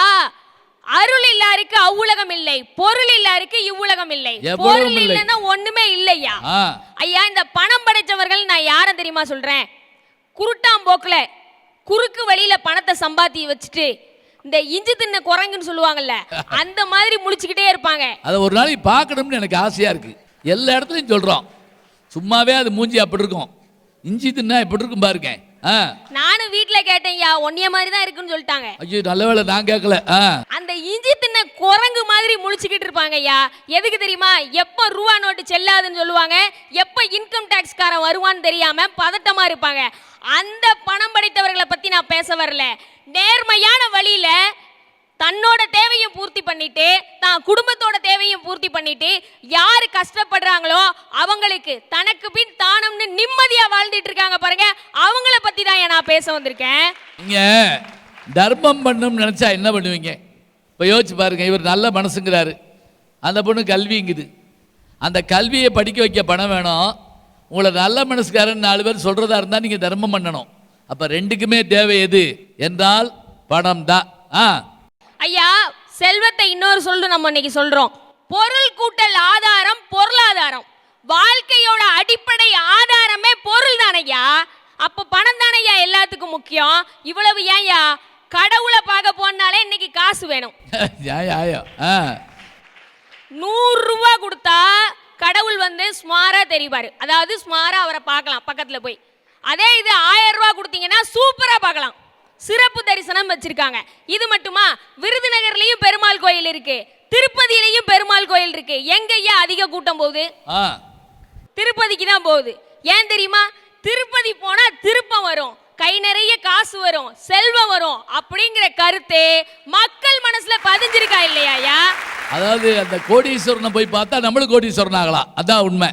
அருள் இல்லாருக்கு அவ்வுலகம் இல்லை, பொருள் இல்லாருக்கு இவ்வுலகம் இல்லை, பொருள் இல்லைன்னா ஒண்ணுமே இல்லையா. ஐயா இந்த பணம் படைச்சவர்கள் நான் யார தெரியுமா சொல்றேன், குருட்டாம்போக்குல குறுக்கு வழியில பணத்தை சம்பாத்தி வச்சுட்டு இந்த இஞ்சி தின்ன குரங்குன்னு சொல்லுவாங்கல்ல அந்த மாதிரி முழிச்சுக்கிட்டே இருப்பாங்க. அதை ஒரு நாளைக்கு பார்க்கணும்னு எனக்கு ஆசையா இருக்கு. எல்லா இடத்துலையும் சொல்றோம், சும்மாவே அது மூஞ்சி அப்படி இருக்கும், இஞ்சி தின்னா எப்படி இருக்கும் பாருங்க. நானும் வீட்டுல கேட்டேன், யா ஒன்னிய மாதிரி தான் இருக்குன்னு சொல்லிட்டாங்க. ஐயோ நல்ல வேளை நான் கேட்கல. அந்த இஞ்சி தின்ன குரங்கு மாதிரி முழிச்சுக்கிட்டு இருப்பாங்க ஐயா. எதுக்கு தெரியுமா, எப்ப ரூபா நோட்டு செல்லாதுன்னு சொல்லுவாங்க, எப்ப இன்கம் டாக்ஸ் காரன் வருவான்னு தெரியாம பதட்டமா இருப்பாங்க. அந்த பணம் படைத்தவர்களை பத்தி நான் பேச வரல. நேர்மையான வழியில தன்னோட தேவையும் பூர்த்தி பண்ணிட்டு தான் குடும்பத்தோட தேவையும் பூர்த்தி பண்ணிட்டு யாரு கஷ்டப்படுறாங்களோ அவங்களுக்கு தனக்கு பின் தானம்னு நிம்மதியா வாழ்ந்துட்டு இருக்காங்க பாருங்க, அவங்கள பத்தி தான் நான் பேச வந்திருக்கேன். நீங்க தர்மம் பண்ணணும்னு நினைச்சா என்ன பண்ணுவீங்க? இப்போ யோசிச்சு பாருங்க, இவர் நல்ல மனசுங்கிறாரு, அந்த பொண்ணு கல்விங்குது, அந்த கல்வியை படிக்க வைக்க பணம் வேணும். உங்களை நல்ல மனசுக்காரன் 4 பேர் சொல்றதா இருந்தா நீங்க தர்மம் பண்ணணும். அப்ப ரெண்டுக்குமே தேவை எது என்றால் பணம் தான். ஐயா செல்வத்தை இன்னொரு சொல்லு நம்ம இன்னைக்கு சொல்றோம், பொருள் கூட்டல் ஆதாரம் பொருளாதாரம். வாழ்க்கையோட அடிப்படை ஆதாரமே பொருள் தானையா. அப்ப பணம் தானையா எல்லாத்துக்கும் முக்கியம். இவ்வளவு ஏன்யா, கடவுளை பார்க்க போனாலே இன்னைக்கு காசு வேணும். 100 ரூபா கொடுத்தா கடவுள் வந்து ஸ்மாரா தெரிவாரு, அதாவது ஸ்மாரா அவரை பார்க்கலாம் பக்கத்துல போய். அதே இது 1000 ரூபா கொடுத்தீங்கன்னா சூப்பரா பார்க்கலாம், சிறப்பு தரிசனம் வச்சிருக்காங்க. இது மட்டுமா, விருதுநகர்லயும் பெருமாள் கோயில் இருக்கு, திருப்பதியிலையும் பெருமாள் கோயில் இருக்கு. எங்கய்யா அதிக கூட்டம் போகுது? திருப்பதிக்கு தான் போகுது. ஏன் தெரியுமா, திருப்பதி போனா திருப்பம் வரும், கை நிறைய காசு வரும், செல்வம் வரும் அப்படிங்கிற கருத்து மக்கள் மனசுல பதிஞ்சிருக்கா இல்லையா? அதாவது அந்த கோடீஸ்வரனை போய் பார்த்தா நம்மளும் கோடீஸ்வரன் ஆகலாம், அதான் உண்மை.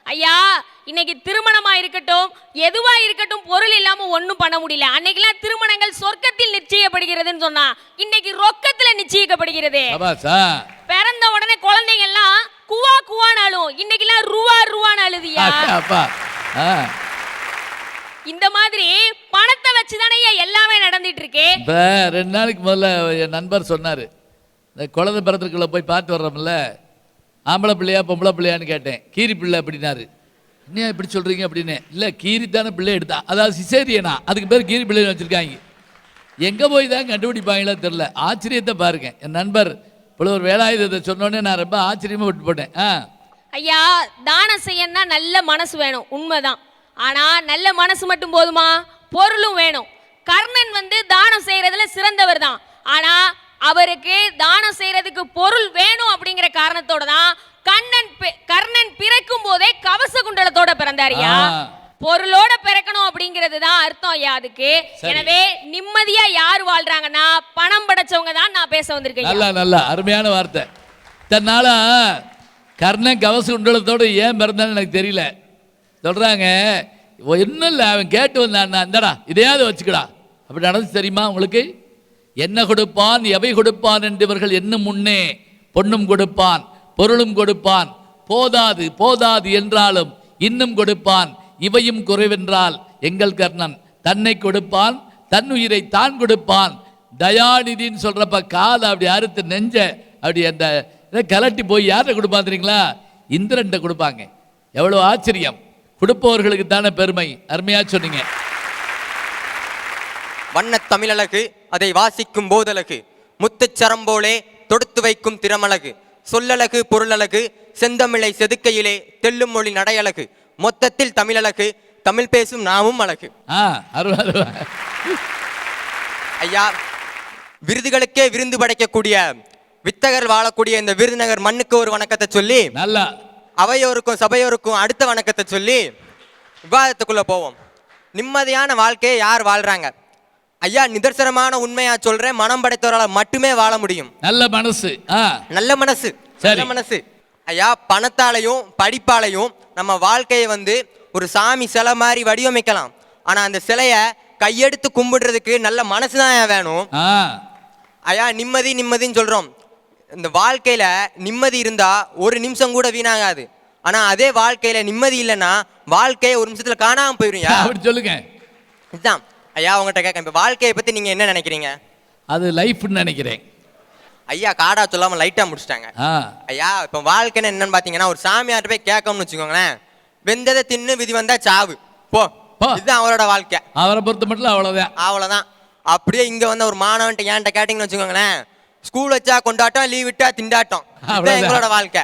ஐயா இன்னைக்கு திருமணமா இருக்கட்டும் எதுவா இருக்கட்டும் பொருள் இல்லாம ஒண்ணும் பண்ண முடியல. அன்னைக்கெல்லாம் திருமணங்கள் சொர்க்கத்தில் நிச்சயிக்கப்படுகிறதுன்னு சொன்னா இன்னைக்கு ரொக்கத்துல நிச்சயிக்கப்படுகிறது. பிறந்த உடனே குழந்தைங்க எல்லாம் குவா குவானாலும் இன்னைக்கெல்லாம் ரூவான்னு அழுதியா. இந்த மாதிரி பணத்தை வச்சுதானே எல்லாமே நடந்துட்டு நடந்துட்டு இருக்கே. இப்போ 2 நாளைக்கு முதல்ல என் நண்பர் சொன்னார், இந்த குழந்தை பிறந்திருக்குள்ள போய் பார்த்து வர்றோம்ல, ஆம்பளை பிள்ளையா பொம்பளை பிள்ளையான்னு கேட்டேன். கீரி பிள்ளை அப்படின்னாரு. என்ன இப்படி சொல்கிறீங்க அப்படின்னு. இல்லை கீரித்தான பிள்ளை எடுத்தா, அதாவது சிசேரியனா, அதுக்கு பேர் கீரி பிள்ளைன்னு வச்சுருக்காங்க. எங்கே போய் தான் கண்டுபிடிப்பாங்களோ தெரில. ஆச்சரியத்தை பாருங்க. என் நண்பர் புலவர் வேலாயுதத்தை சொன்னோன்னே நான் ரொம்ப ஆச்சரியமாக விட்டு போட்டேன். ஐயா, தானம் செய்யணும்னா நல்ல மனசு வேணும், உண்மைதான். ஆனா நல்ல மனசு மட்டும் போதுமா? பொருளும் வேணும். கர்ணன் வந்து தானம் செய்யறதுல சிறந்தவர் தான். ஆனா அவருக்கு தானம் செய்யறதுக்கு பொருள் வேணும் அப்படிங்கிற காரணத்தோட தான் கர்ணன் பிறக்கும் போதே கவச குண்டலத்தோட பிறந்தாரியா. பொருளோட பிறக்கணும் அப்படிங்கிறது தான் அர்த்தம் ஐயா அதுக்கு. எனவே நிம்மதியா யார் வாழ்றாங்கன்னா பணம் படைச்சவங்க தான் நான் பேச வந்திருக்கேன். நல்லா நல்லா அருமையான வார்த்தை. தன்னால கர்ணன் கவச குண்டலத்தோட ஏன் பிறந்தான்னு எனக்கு தெரியல. சொல்றாங்க இன்னும் இல்லை, அவன் கேட்டு வந்தான், இந்தடா இதையாவது வச்சுக்கடா. அப்படி நடந்துச்சு தெரியுமா உங்களுக்கு? என்ன கொடுப்பான் எவை கொடுப்பான் என்று இவர்கள் என்னும் முன்னே பொன்னும் கொடுப்பான் பொருளும் கொடுப்பான், போதாது போதாது என்றாலும் இன்னும் கொடுப்பான், இவையும் குறைவென்றால் எங்கள் கர்ணன் தன்னை கொடுப்பான், தன் உயிரை தான் கொடுப்பான். தயாநிதின்னு சொல்றப்ப காதை அப்படி அறுத்து நெஞ்ச அப்படி அந்த கலட்டி போய் யார்கிட்ட கொடுப்பான் தெரியுங்களா? இந்திரன்ட்ட கொடுப்பாங்க. எவ்வளோ ஆச்சரியம்! கொடுப்பவர்களுக்கு தானே பெருமை. அருமையா சொன்னீங்க. வண்ண தமிழழகு அதை வாசிக்கும் போதழகு, முத்துச்சரம் போலே தொடுத்து வைக்கும் திறமழகு, சொல்லழகு பொருளழகு, செந்தமிழை செதுக்கையிலே தெல்லும் மொழி நடையழகு, மொத்தத்தில் தமிழழகு, தமிழ் பேசும் நாமும் அழகு. ஐயா, விருதுகளுக்கே விருந்து படைக்கக்கூடிய வித்தகர் வாழக்கூடிய இந்த விருதுநகர் மண்ணுக்கு ஒரு வணக்கத்தை சொல்லி, நல்லா அவையோருக்கும் சபையோருக்கும் அடுத்த வணக்கத்தை சொல்லி விவாதத்துக்குள்ள போவோம். நிம்மதியான வாழ்க்கையை யார் வாழ்றாங்க? ஐயா, நிதர்சனமான உண்மையா சொல்றேன், மனம் படைத்தவரால் மட்டுமே வாழ முடியும். நல்ல மனசு, நல்ல மனசு, நல்ல மனசு. ஐயா, பணத்தாலையும் படிப்பாலையும் நம்ம வாழ்க்கையை வந்து ஒரு சாமி சிலை மாதிரி வடிவமைக்கலாம். ஆனா அந்த சிலையை கையெடுத்து கும்பிடுறதுக்கு நல்ல மனசு தான் வேணும். ஐயா, நிம்மதி நிம்மதின்னு சொல்றோம். இந்த வாழ்க்கையில நிம்மதி இருந்தா ஒரு நிமிஷம் கூட வீணாகாது. ஆனா அதே வாழ்க்கையில நிம்மதி இல்லைன்னா வாழ்க்கையை ஒரு நிமிஷத்துல காணாம போயிருங்க. அப்படி சொல்லுங்க. இதுதான் ஐயா உங்கள்கிட்ட கேட்க. இப்ப வாழ்க்கையை பத்தி நீங்க என்ன நினைக்கிறீங்க? அது லைஃப்னு நினைக்கிறேன். ஐயா காடா சொல்லாம லைட்டா முடிச்சிட்டாங்க. ஐயா, இப்ப வாழ்க்கைன்னு என்னன்னு பாத்தீங்கன்னா, ஒரு சாமியார்ட்ட போய் கேட்கணும்னு வச்சுக்கோங்களேன், வெந்ததை தின்னு விதி வந்தா சாவு போ, இதுதான் அவரோட வாழ்க்கை. அவரை பொறுத்த மட்டும் அவ்வளவுதான். அப்படியே இங்க வந்த ஒரு மாணவன்ட்ட ஏன்ட்ட கேட்டீங்கன்னு வச்சுக்கோங்களேன், ஸ்கூல் வச்சா கொண்டாட்டம், லீவ் விட்டா திண்டாட்டம், இதுதான் எங்களோட வாழ்க்கை.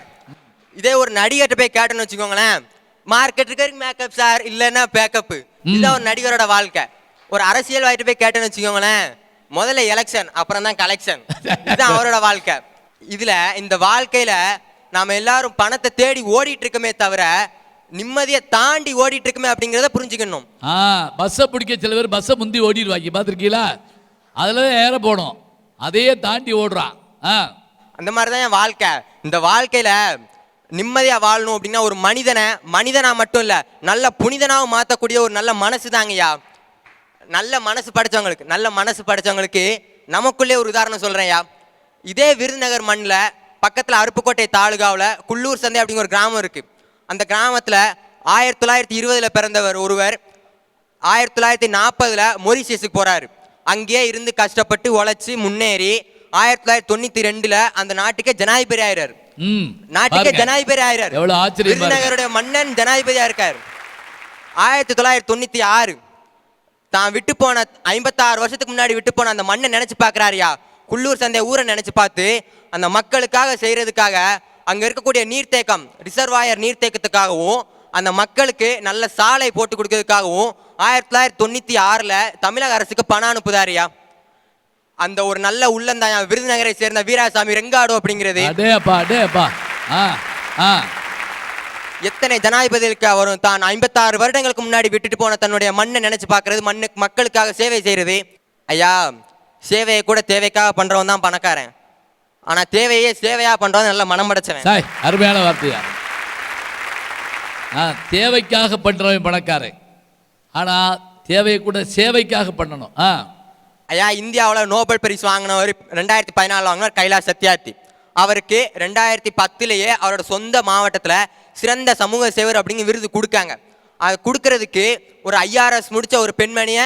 இதே ஒரு நடிகர்கிட்ட போய் கேட்டேன்னு வச்சுக்கோங்களேன், மார்க்கெட் இருக்க மேக்கப் சார், இல்லைன்னா பேக்கப், இதுதான் ஒரு நடிகரோட வாழ்க்கை. ஒரு அரசியல்வாதிட்ட போய் கேட்டேன்னு வச்சுக்கோங்களேன், முதல்ல எலெக்ஷன் அப்புறம் தான் கலெக்ஷன், இதுதான் அவரோட வாழ்க்கை. இதுல இந்த வாழ்க்கையில நாம எல்லாரும் பணத்தை தேடி ஓடிட்டு இருக்கமே தவிர நிம்மதியை தாண்டி ஓடிட்டு இருக்குமே அப்படிங்கிறத புரிஞ்சுக்கணும். பஸ்ஸை பிடிக்க சில பேர் பஸ்ஸை முந்தி ஓடிடுவாங்க, பார்த்துருக்கீங்களா? அதுல ஏற போனோம், அதையே தாண்டி ஓடுறான். அந்த மாதிரிதான் என் வாழ்க்கை. இந்த வாழ்க்கையில நிம்மதியா வாழணும் அப்படின்னா ஒரு மனிதனா மட்டும் இல்ல, நல்ல புனிதனாவும் மாற்றக்கூடிய ஒரு நல்ல மனசு தாங்கய்யா. நல்ல மனசு படைச்சவங்களுக்கு நமக்குள்ளே ஒரு உதாரணம் சொல்றேன்யா. இதே விருதுநகர் மண்ணில் பக்கத்தில் அருப்புக்கோட்டை தாலுகாவில் குள்ளூர் சந்தை அப்படிங்கிற ஒரு கிராமம் இருக்கு. அந்த கிராமத்தில் 1920 பிறந்தவர் ஒருவர் 1940 மொரிஷியஸுக்கு போறாரு. அங்கேயே இருந்து கஷ்டப்பட்டு உழைச்சி முன்னேறி 1992 அந்த நாட்டுக்கே ஜனாதிபதி ஆயிறாரு. விருதுநகருடைய மன்னன் ஜனாதிபதியா இருக்காரு. 1996 தான் விட்டு போன 56 வருஷத்துக்கு முன்னாடி விட்டு போன அந்த மண்ணை நினைச்சு பாக்குறாருயா. குள்ளூர் சந்தை ஊரை நினைச்சு பார்த்து அந்த மக்களுக்காக செய்யறதுக்காக அங்க இருக்கக்கூடிய நீர்த்தேக்கம், ரிசர்வாயர் நீர்த்தேக்கத்துக்காகவும் அந்த மக்களுக்கு நல்ல சாலை போட்டு கொடுக்கறதுக்காகவும் 1996 தமிழக அரசுக்கு பணம் அனுப்புதாரியா. அந்த ஒரு நல்ல உள்ளந்தான் விருதுநகரை சேர்ந்த வீராசாமி ரெங்காடு அப்படிங்கிறது. எத்தனை ஜனாதிபதிகளுக்கு வரும் தான் 56 வருடங்களுக்கு முன்னாடி விட்டுட்டு போன தன்னுடைய மண்ணை நினைச்சு பார்க்கறது, மக்களுக்காக சேவை செய்யறது. ஐயா, சேவையை கூட தேவைக்காக பண்றவன் தான் பணக்காரன், ஆனா தேவையே சேவையா பண்றவன் நல்ல மனம் படைச்சவன். அருமையான வார்த்தையா. தேவைக்காக பண்றவன் பணக்காரன், ஆனா தேவையை கூட சேவைக்காக பண்ணணும். ஐயா, இந்தியாவில் நோபல் பரிசு வாங்கினவர் 2014 வாங்கினார் கைலாஷ் சத்யார்த்தி. அவருக்கு 2010 அவரோட சொந்த மாவட்டத்தில் சிறந்த சமூக சேவர் அப்படிங்கிற விருது கொடுக்காங்க. அது கொடுக்கறதுக்கு ஒரு IRS முடிச்ச ஒரு பெண்மணியை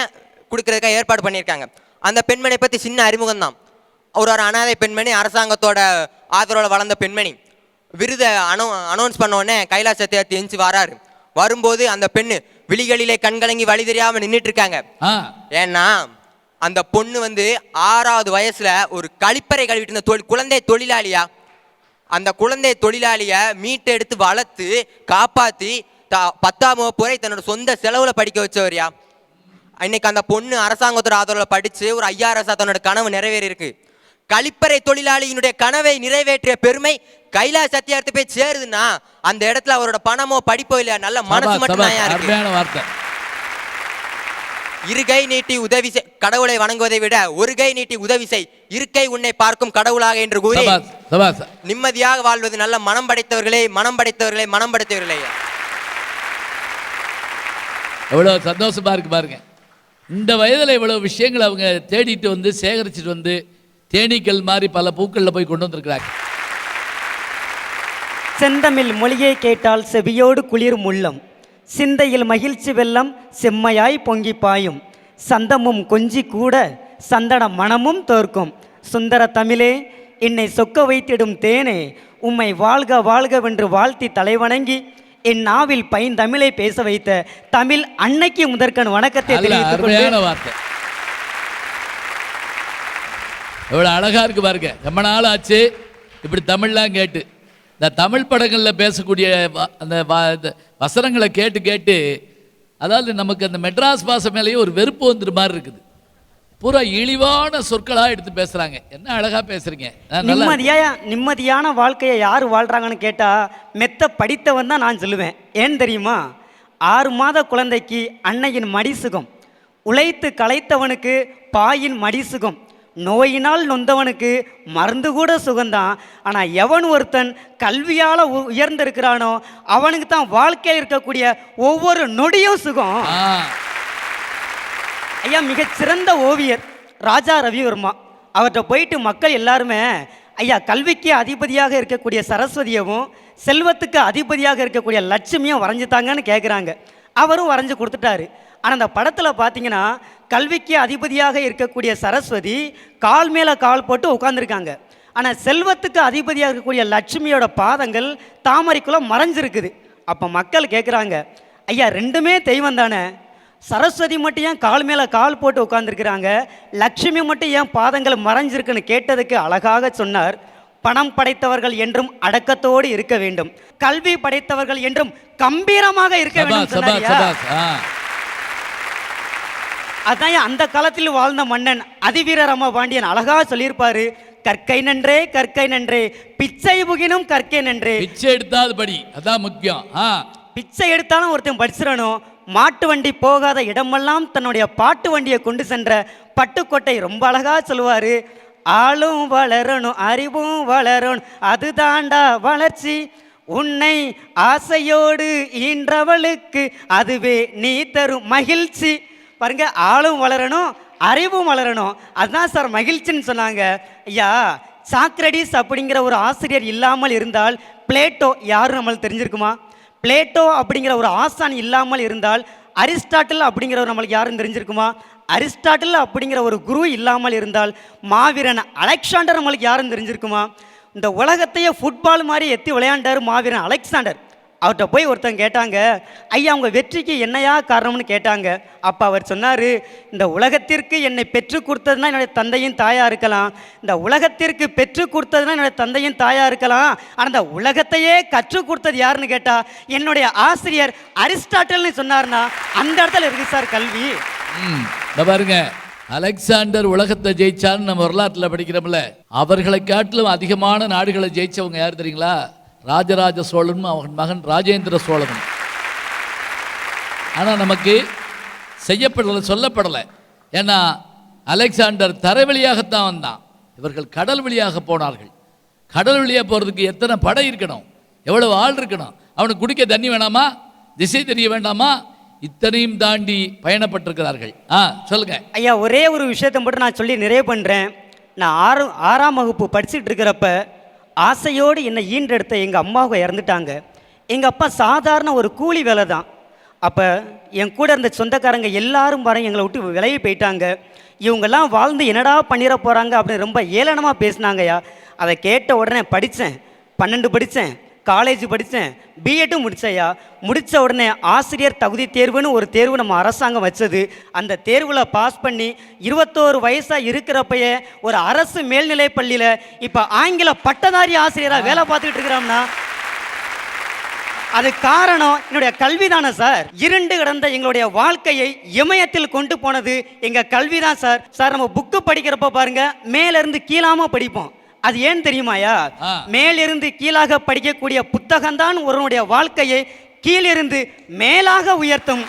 கொடுக்கறதுக்காக ஏற்பாடு பண்ணியிருக்காங்க. அந்த பெண்மணியை பற்றி சின்ன அறிமுகம் தான். ஒரு அனாதை பெண்மணி, அரசாங்கத்தோட ஆதரவோட வளர்ந்த பெண்மணி. விருதை அனௌன்ஸ் பண்ண உடனே கைலாஷ் சத்யார்த்தி எஞ்சி வராரு. வரும்போது அந்த பெண்ணு விழிகளிலே கண்கலங்கி வழி தெரியாம நின்றுட்டு இருக்காங்க. ஏன்னா அந்த பொண்ணு 6வது வயசுல ஒரு கழிப்பறை கழுவிட்டு இருந்த குழந்தை தொழிலாளியா. அந்த குழந்தை தொழிலாளிய மீட்டு எடுத்து வளர்த்து காப்பாத்தி 10ஆம் வகுப்பு வரை தன்னோட சொந்த செலவுல படிக்க வச்சவரியா. இன்னைக்கு அந்த பொண்ணு அரசாங்கத்தோட ஆதரவுல படிச்சு ஒரு IRS தன்னோட கனவு நிறைவேறி இருக்கு. கழிப்பறை தொழிலாளியினுடைய கனவை நிறைவேற்றிய பெருமை கைலாஷ் சத்யார்த்தி போய் சேருதுன்னா அந்த இடத்துல அவரோட பணமோ படிப்போ இல்லையா, நல்ல மனசு மட்டும் இருக்கு. இருகை நீட்டி உதவி கடவுளை வணங்குவதை விட ஒரு கை நீட்டி உதவி செய், இருக்கை உன்னை பார்க்கும் கடவுளாக என்று கூறி நிம்மதியாக வாழ்வது நல்ல மனம் படைத்தவர்களே, மனம் படைத்தவர்களே, மனம் படைத்தவர்களே. எவ்வளவு சந்தோஷமா இருக்கு பாருங்க. இந்த வயதில் இவ்வளவு விஷயங்கள் அவங்க தேடிட்டு சேகரிச்சுட்டு தேனீக்கள் மாதிரி பல பூக்கள்ல போய் கொண்டு வந்திருக்கிறாங்க. செந்தமிழ் மொழியை கேட்டால் செவியோடு குளிர் முள்ளம், சிந்தையில் மகிழ்ச்சி வெள்ளம் செம்மையாய் பொங்கி பாயும், சந்தமும் கொஞ்சி கூட சந்தன மனமும் தோற்கும், சுந்தர தமிழே என்னை சொக்க வைத்திடும் தேனே, உம்மை வாழ்க வாழ்கவென்று வாழ்த்தி தலைவணங்கி என் நாவில் பைந்தமிழை பேச வைத்த தமிழ் அன்னைக்கு முதற்கண் வணக்கத்தை தெரிவித்துக் கொண்டு. எவ்வளோ அழகா இருக்கு பாருங்க. ரொம்ப நாள் ஆச்சு இப்படி தமிழ்லாம் கேட்டு. இந்த தமிழ் படங்களில் பேசக்கூடிய அந்த வசனங்களை கேட்டு கேட்டு அதாவது நமக்கு அந்த மெட்ராஸ் பாஷை மேலேயே ஒரு வெறுப்பு வந்துரு மாதிரி இருக்குது. பூரா இழிவான சொற்களாக எடுத்து பேசுகிறாங்க. என்ன அழகாக பேசுகிறீங்க. நிம்மதியான வாழ்க்கையை யார் வாழ்கிறாங்கன்னு கேட்டால் மெத்த படித்தவன் தான் நான் சொல்லுவேன். ஏன் தெரியுமா? 6 மாத குழந்தைக்கு அன்னையின் மடிசுகம், உழைத்து களைத்தவனுக்கு பாயின் மடிசுகம், நோயினால் நொந்தவனுக்கு மருந்து கூட சுகந்தான். ஆனால் எவன் ஒருத்தன் கல்வியால் உயர்ந்திருக்கிறானோ அவனுக்கு தான் வாழ்க்கையில் இருக்கக்கூடிய ஒவ்வொரு நொடியும் சுகம். ஐயா, மிகச்சிறந்த ஓவியர் ராஜா ரவிவர்மா. அவர்கிட்ட போயிட்டு மக்கள் எல்லாருமே ஐயா கல்விக்கு அதிபதியாக இருக்கக்கூடிய சரஸ்வதியவும் செல்வத்துக்கு அதிபதியாக இருக்கக்கூடிய லட்சுமியும் வரைஞ்சித்தாங்கன்னு கேட்குறாங்க. அவரும் வரைஞ்சி கொடுத்துட்டாரு. ஆனால் அந்த படத்தில் பார்த்தீங்கன்னா கல்விக்கு அதிபதியாக இருக்கக்கூடிய சரஸ்வதி கால் மேலே கால் போட்டு உட்காந்துருக்காங்க. ஆனால் செல்வத்துக்கு அதிபதியாக இருக்கக்கூடிய லட்சுமியோட பாதங்கள் தாமரைக்குள்ளே மறைஞ்சிருக்குது. அப்போ மக்கள் கேட்குறாங்க, ஐயா ரெண்டுமே தெய்வம் தானே, சரஸ்வதி மட்டும் ஏன் கால் மேலே கால் போட்டு உட்காந்துருக்குறாங்க, லட்சுமி மட்டும் ஏன் பாதங்கள் மறைஞ்சிருக்குன்னு கேட்டதுக்கு அழகாக சொன்னார், பணம் படைத்தவர்கள் என்றும் அடக்கத்தோடு இருக்க வேண்டும், கல்வி படைத்தவர்கள் என்றும் கம்பீரமாக இருக்க வேண்டும். அதான் அந்த காலத்தில் வாழ்ந்த மன்னன் அதிவீர ராம பாண்டியன் அழகா சொல்லியிருப்பாரு, கற்கை நன்றே கற்கை நன்றே பிச்சை புகினும் கற்கை நன்றே. பிச்சை எடுத்தாது படி, அதான் முக்கியம். பிச்சை எடுத்தாலும் ஒருத்தன் படிச்சிடணும். மாட்டு வண்டி போகாத இடமெல்லாம் தன்னுடைய பாட்டு வண்டியை கொண்டு சென்ற பட்டுக்கோட்டை ரொம்ப அழகா சொல்லுவாரு, ஆளும் வளரணும் அறிவும் வளரணும் அதுதாண்டா வளர்ச்சி, உன்னை ஆசையோடு ஈன்றவளுக்கு அதுவே நீ தரும் மகிழ்ச்சி. பாருங்க, ஆளும் வளரணும் அறிவும் வளரணும், அதுதான் சார் மகிழ்ச்சின்னு சொன்னாங்க. ஐயா, சாக்ரடிஸ் அப்படிங்கிற ஒரு ஆசிரியர் இல்லாமல் இருந்தால் பிளேட்டோ யாரும் நம்மளுக்கு தெரிஞ்சிருக்குமா? பிளேட்டோ அப்படிங்கிற ஒரு ஆசான் இல்லாமல் இருந்தால் அரிஸ்டாட்டில் அப்படிங்கிறவர் நம்மளுக்கு யாரும் தெரிஞ்சிருக்குமா? அரிஸ்டாட்டில் அப்படிங்கிற ஒரு குரு இல்லாமல் இருந்தால் மாவீரன் அலெக்சாண்டர் நம்மளுக்கு யாரும் தெரிஞ்சிருக்குமா? இந்த உலகத்தையே ஃபுட்பால் மாதிரி எத்தி விளையாண்டார் மாவீரன் அலெக்சாண்டர். அவர்கிட்ட போய் ஒருத்தங்க கேட்டாங்க, ஐயா உங்கள் வெற்றிக்கு என்னையா காரணம்னு கேட்டாங்க. அப்போ அவர் சொன்னார், இந்த உலகத்திற்கு என்னை பெற்றுக் கொடுத்ததுனா என்னுடைய தந்தையும் தாயாக இருக்கலாம், இந்த உலகத்திற்கு பெற்றுக் கொடுத்ததுனா என்னுடைய தந்தையும் தாயாக இருக்கலாம், ஆனால் இந்த உலகத்தையே கற்றுக் கொடுத்தது யாருன்னு கேட்டால் என்னுடைய ஆசிரியர் அரிஸ்டாட்டில்னு சொன்னார்னா அந்த இடத்துல இருக்குது சார் கல்வி. பாருங்க, அலெக்சாண்டர் உலகத்தை ஜெயிச்சான்னு நம்ம வரலாற்றில் படிக்கிறோம்ல, அவர்களை காட்டிலும் அதிகமான நாடுகளை ஜெயிச்சவங்க யார் தெரியுங்களா? ராஜராஜ சோழனும் அவன் மகன் ராஜேந்திர சோழனும். ஆனால் நமக்கு செய்யப்படலை, சொல்லப்படலை. ஏன்னா அலெக்சாண்டர் தரை வழியாகத்தான் வந்தான், இவர்கள் கடல் வழியாக போனார்கள். கடல் வழியாக போகிறதுக்கு எத்தனை படை இருக்கணும், எவ்வளவு ஆள் இருக்கணும், அவனுக்கு குடிக்க தண்ணி வேண்டாமா, திசை தெரிய வேண்டாமா, இத்தனையும் தாண்டி பயணப்பட்டிருக்கிறார்கள். சொல்லுங்க ஐயா. ஒரே ஒரு விஷயத்தை மட்டும் நான் சொல்லி நிறைவு பண்ணுறேன். நான் 6ஆம் வகுப்பு படிச்சுட்டு இருக்கிறப்ப ஆசையோடு என்னை ஈன்றெடுத்த எங்கள் அம்மாவை இறந்துட்டாங்க. எங்கள் அப்பா சாதாரண ஒரு கூலி வேலை தான். அப்போ என் கூட இருந்த சொந்தக்காரங்க எல்லாரும் பாருங்க எங்களை விட்டு விலகி போயிட்டாங்க. இவங்கெல்லாம் வாழ்ந்து என்னடா பண்ணிட போகிறாங்க அப்படின்னு ரொம்ப ஏளனமாக பேசினாங்கய்யா. அதை கேட்ட உடனே படித்தேன், 12 படித்தேன், காலேஜ் படித்தேன், பிஎட்டும் முடித்தேன்யா. முடித்த உடனே ஆசிரியர் தகுதி தேர்வுன்னு ஒரு தேர்வு நம்ம அரசாங்கம் வச்சது. அந்த தேர்வில் பாஸ் பண்ணி 21 வயசாக இருக்கிறப்பயே ஒரு அரசு மேல்நிலை பள்ளியில் இப்போ ஆங்கில பட்டதாரி ஆசிரியராக வேலை பார்த்துக்கிட்டு இருக்கிறோம்னா அது காரணம் என்னுடைய கல்வி தானே சார். இருண்டு கிடந்த எங்களுடைய வாழ்க்கையை இமயத்தில் கொண்டு போனது எங்கள் கல்வி தான் சார். சார் நம்ம புக்கு படிக்கிறப்ப பாருங்க, மேலிருந்து கீழாம படிப்போம். அது ஏன் தெரியுமாயா? மேலிருந்து கீழாக படிக்கக்கூடிய புத்தகம் தான் ஒருவனுடைய வாழ்க்கையை கீழிருந்து மேலாக உயர்த்தும்.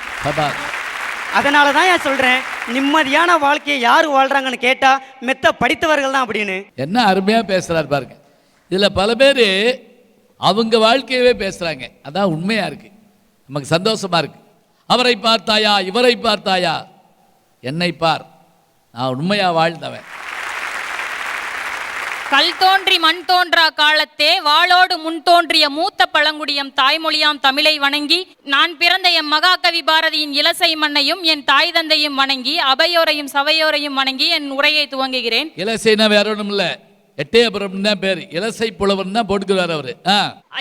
அதனால தான் நான் சொல்றேன், நிம்மதியான வாழ்க்கையை யார் வாழ்றாங்கன்னு கேட்டா மெத்த படித்தவர்கள் தான் அப்படின்னு. என்ன அருமையா பேசுறாரு பாருங்க. இதுல பல பேர் அவங்க வாழ்க்கையவே பேசுறாங்க. அதான் உண்மையா இருக்கு, நமக்கு சந்தோஷமா இருக்கு. அவரை பார்த்தாயா, இவரை பார்த்தாயா, என்னை பார், நான் உண்மையா வாழ்ந்தவன். கல் தோன்றி மண் தோன்றா காலத்தே வாளோடு முன் தோன்றிய மூத்த பழங்குடியம் தாய்மொழியாம் தமிழை வணங்கி, நான் பிறந்த எம் மகாகவி பாரதியின் இலசை மண்ணையும் என் தாய் தந்தையும் வணங்கி, அபையோரையும் சபையோரையும் வணங்கி என் உரையை துவங்குகிறேன். இலசைனா வேற ஒன்றும் இல்லை, எட்டயபுரம் தான் பேர். இலசை புலவன் தான் போட்டுக்கிறார் அவரு.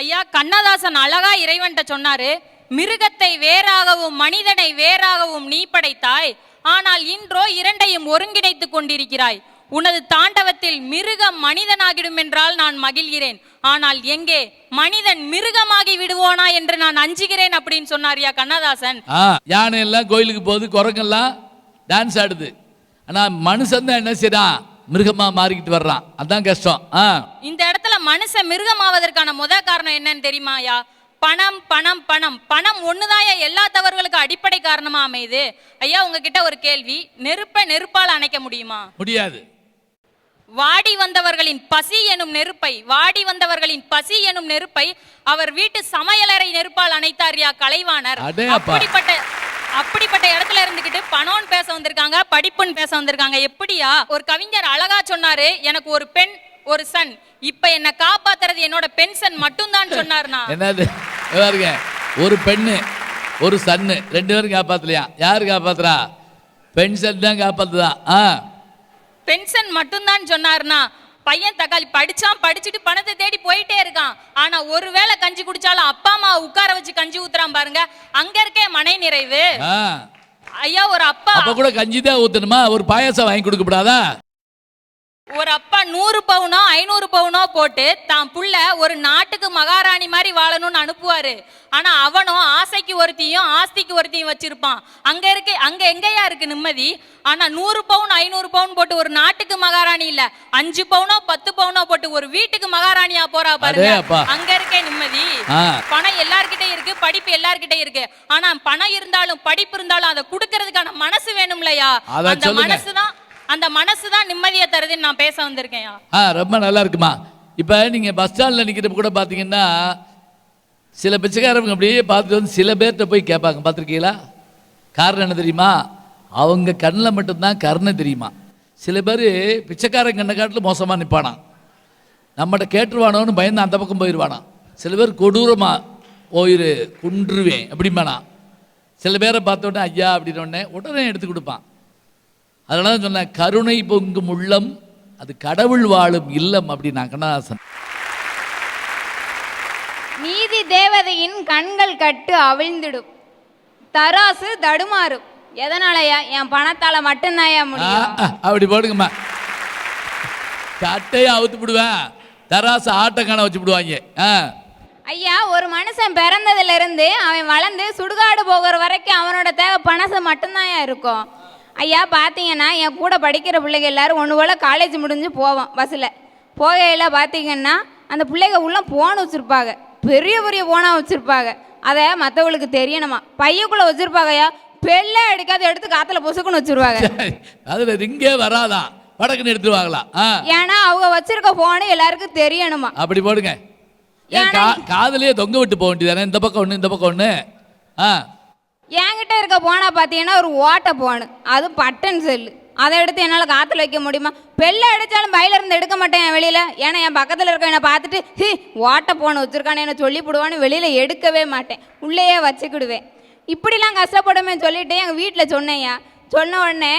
ஐயா, கண்ணதாசன் அழகா இறைவன்ட்ட சொன்னாரு, மிருகத்தை வேறாகவும் மனிதனை வேறாகவும் நீ படைத்தாய், ஆனால் இன்றோ இரண்டையும் ஒருங்கிணைத்துக் கொண்டிருக்கிறாய். உனது தாண்டவத்தில் மிருகம் மனிதனாகிடும் என்றால் நான் மகிழ்கிறேன், ஆனால் எங்கே மனிதன் மிருகமாகி விடுவோனா என்று நான் அஞ்சுகிறேன் அப்படின்னு சொன்னாரியா கண்ணதாசன். யானை எல்லாம் கோயிலுக்கு போகுது, குரங்கெல்லாம் டான்ஸ் ஆடுது, ஆனா மனுஷன் தான் என்ன செய்யறான், மிருகமா மாறிக்கிட்டு வர்றான். அதான் கஷ்டம். இந்த இடத்துல மனுஷன் மிருகமாவதற்கான முத காரணம் என்னன்னு தெரியுமாயா? பணம் பணம் பணம். பணம் ஒண்ணுதான் எல்லா தவறுகளுக்கு அடிப்படை காரணமா அமையுது. ஐயா, உங்ககிட்ட ஒரு கேள்வி, நெருப்பை நெருப்பால் அணைக்க முடியுமா? முடியாது. வாடி வந்தவர்களின் பசி எனும் நெருப்பை, வாடி வந்தவர்களின் பசி எனும் நெருப்பை அவர் வீட்டு சமையலறை நெருப்பால் அணைத்தாரியா கலைவாணர். அப்படிப்பட்ட இடத்துல இருந்துகிட்டு பணம் பேச வந்திருக்காங்க, படிப்புன்னு பேச வந்திருக்காங்க. எப்படியா? ஒரு கவிஞர் அழகா சொன்னாரு, எனக்கு ஒரு பெண் ஒரு சன், இப்ப என்ன காப்பாத்துறது என்னோட பென்ஷன் மட்டும் தான் சொன்னார்னா. என்னது பாருங்க, ஒரு பெண்ணு ஒரு சன்னு, 2 பேரும் காப்பாத்தலையா? யாரு காப்பாத்துறா? பென்ஷன் தான் காப்பாத்துதான். பென்ஷன் மட்டும் தான் சொன்னார்னா, பையன் தக்காளி படிச்சான், படிச்சுட்டு பணத்தை தேடி போயிட்டே இருக்கான். ஆனா ஒருவேளை கஞ்சி குடிச்சாலும் அப்பா அம்மா உட்கார வச்சு கஞ்சி ஊத்துறான் பாருங்க, அங்க இருக்கே மனை நிறைவு. ஐயா, ஒரு அப்பா கூட கஞ்சி தான் ஊத்தணுமா? ஒரு பாயாசம் வாங்கி கொடுக்கப்படாதா? ஒரு அப்பா 100 பவுனோ 500 பவுனோ போட்டு தான் புள்ள ஒரு நாட்டுக்கு மகாராணி மாதிரி வாழணும்னு அனுப்புவாரு. ஆனா அவனும் ஆசைக்கு ஒருத்தையும் ஆஸ்திக்கு ஒருத்தையும் வச்சிருப்பான். அங்க எங்கயா இருக்கு நிம்மதி? ஆனா 100 பவுன் 500 பவுன் போட்டு ஒரு நாட்டுக்கு மகாராணி இல்ல, 5 பவுனோ 10 பவுனோ போட்டு ஒரு வீட்டுக்கு மகாராணியா போறா பாருங்க, அங்க இருக்கே நிம்மதி. பணம் எல்லார்கிட்டயும் இருக்கு, படிப்பு எல்லார்கிட்டயும் இருக்கு, ஆனா பணம் இருந்தாலும் படிப்பு இருந்தாலும் அதை கொடுக்கறதுக்கான மனசு வேணும்லையா? அந்த மனசுதான் நிம்மதியை தருதுன்னு நான் பேச வந்திருக்கேன். ரொம்ப நல்லா இருக்குமா. இப்போ நீங்கள் பஸ் ஸ்டாண்டில் நிற்கிறப்ப கூட பார்த்தீங்கன்னா சில பிச்சைக்காரங்க அப்படியே பார்த்துட்டு வந்து சில பேர்கிட்ட போய் கேட்பாங்க, பார்த்துருக்கீங்களா? காரணம் என்ன தெரியுமா? அவங்க கண்ணில் மட்டும்தான் கருணை தெரியுமா. சில பேர் பிச்சைக்காரன் கண்ணை காட்டில் மோசமாக நிற்பானான், நம்மகிட்ட கேட்டுருவானோன்னு பயந்து அந்த பக்கம் போயிடுவானான். சில பேர் கொடூரமாக போயிரு குன்றுவேன் அப்படிமானா. சில பேரை பார்த்தோன்னே ஐயா அப்படின்னோடனே உடனே எடுத்து கொடுப்பான். அதனால தான் சொன்னேன், கருணை பொங்கும் உள்ளம் அது கடவுள் வாழும் இல்லம் அப்படின்னா கண்ணதாசன். நீதி தேவதையின் கண்கள் கட்டு அவிழ்ந்துடும், தராசு தடுமாறும். எதனாலயா? என் பணத்தால மட்டும்தான் முடியும். அப்படி போடுங்கம்மா, கட்டையை அவுத்து விடுவேன், தராசு ஆட்டக்கான வச்சு விடுவாங்க. ஐயா, ஒரு மனுஷன் பிறந்ததுல இருந்து அவன் வளர்ந்து சுடுகாடு போகிற வரைக்கும் அவனோட தேவை பணம் மட்டும்தான் இருக்கும். ஐயா, பார்த்தீங்கன்னா என் கூட படிக்கிற பிள்ளைங்க எல்லோரும் ஒன்று போல் காலேஜ் முடிஞ்சு போவோம். பஸ்ஸில் போகையில் பார்த்தீங்கன்னா அந்த பிள்ளைங்க உள்ள ஃபோன் வச்சுருப்பாங்க, பெரிய பெரிய ஃபோனாக வச்சுருப்பாங்க. அதை மற்றவங்களுக்கு தெரியணுமா, பையக்குள்ளே வச்சுருப்பாங்கய்யா, பெல்லே எடுக்காத எடுத்து காற்றுல பொசுக்குன்னு வச்சுருவாங்க. அதில் ரிங்கே வராதான், வடக்குன்னு எடுத்துருவாங்களா? ஏன்னா அவங்க வச்சுருக்க ஃபோனு எல்லாருக்கும் தெரியணுமா. அப்படி போடுங்க. ஏன் காதலையே தொங்க விட்டு போக வேண்டியதானே? இந்த பக்கம் ஒன்று இந்த பக்கம் ஒன்று. என்கிட்ட இருக்க போனா பார்த்தீங்கன்னா ஒரு ஓட்டை போனு, அது பட்டன் செல்லு. அதை எடுத்து என்னால் காற்றுல வைக்க முடியுமா? பெல்ல அடித்தாலும் பையில இருந்து எடுக்க மாட்டேன் என் வெளியில். ஏன்னா என் பக்கத்தில் இருக்க என்னை பார்த்துட்டு ஓட்டை போன வச்சுருக்கானு என்னை சொல்லி போடுவான்னு வெளியில் எடுக்கவே மாட்டேன், உள்ளேயே வச்சுக்கிடுவேன். இப்படிலாம் கஷ்டப்படுமே சொல்லிட்டு எங்கள் வீட்டில் சொன்னேன்யா, சொன்ன உடனே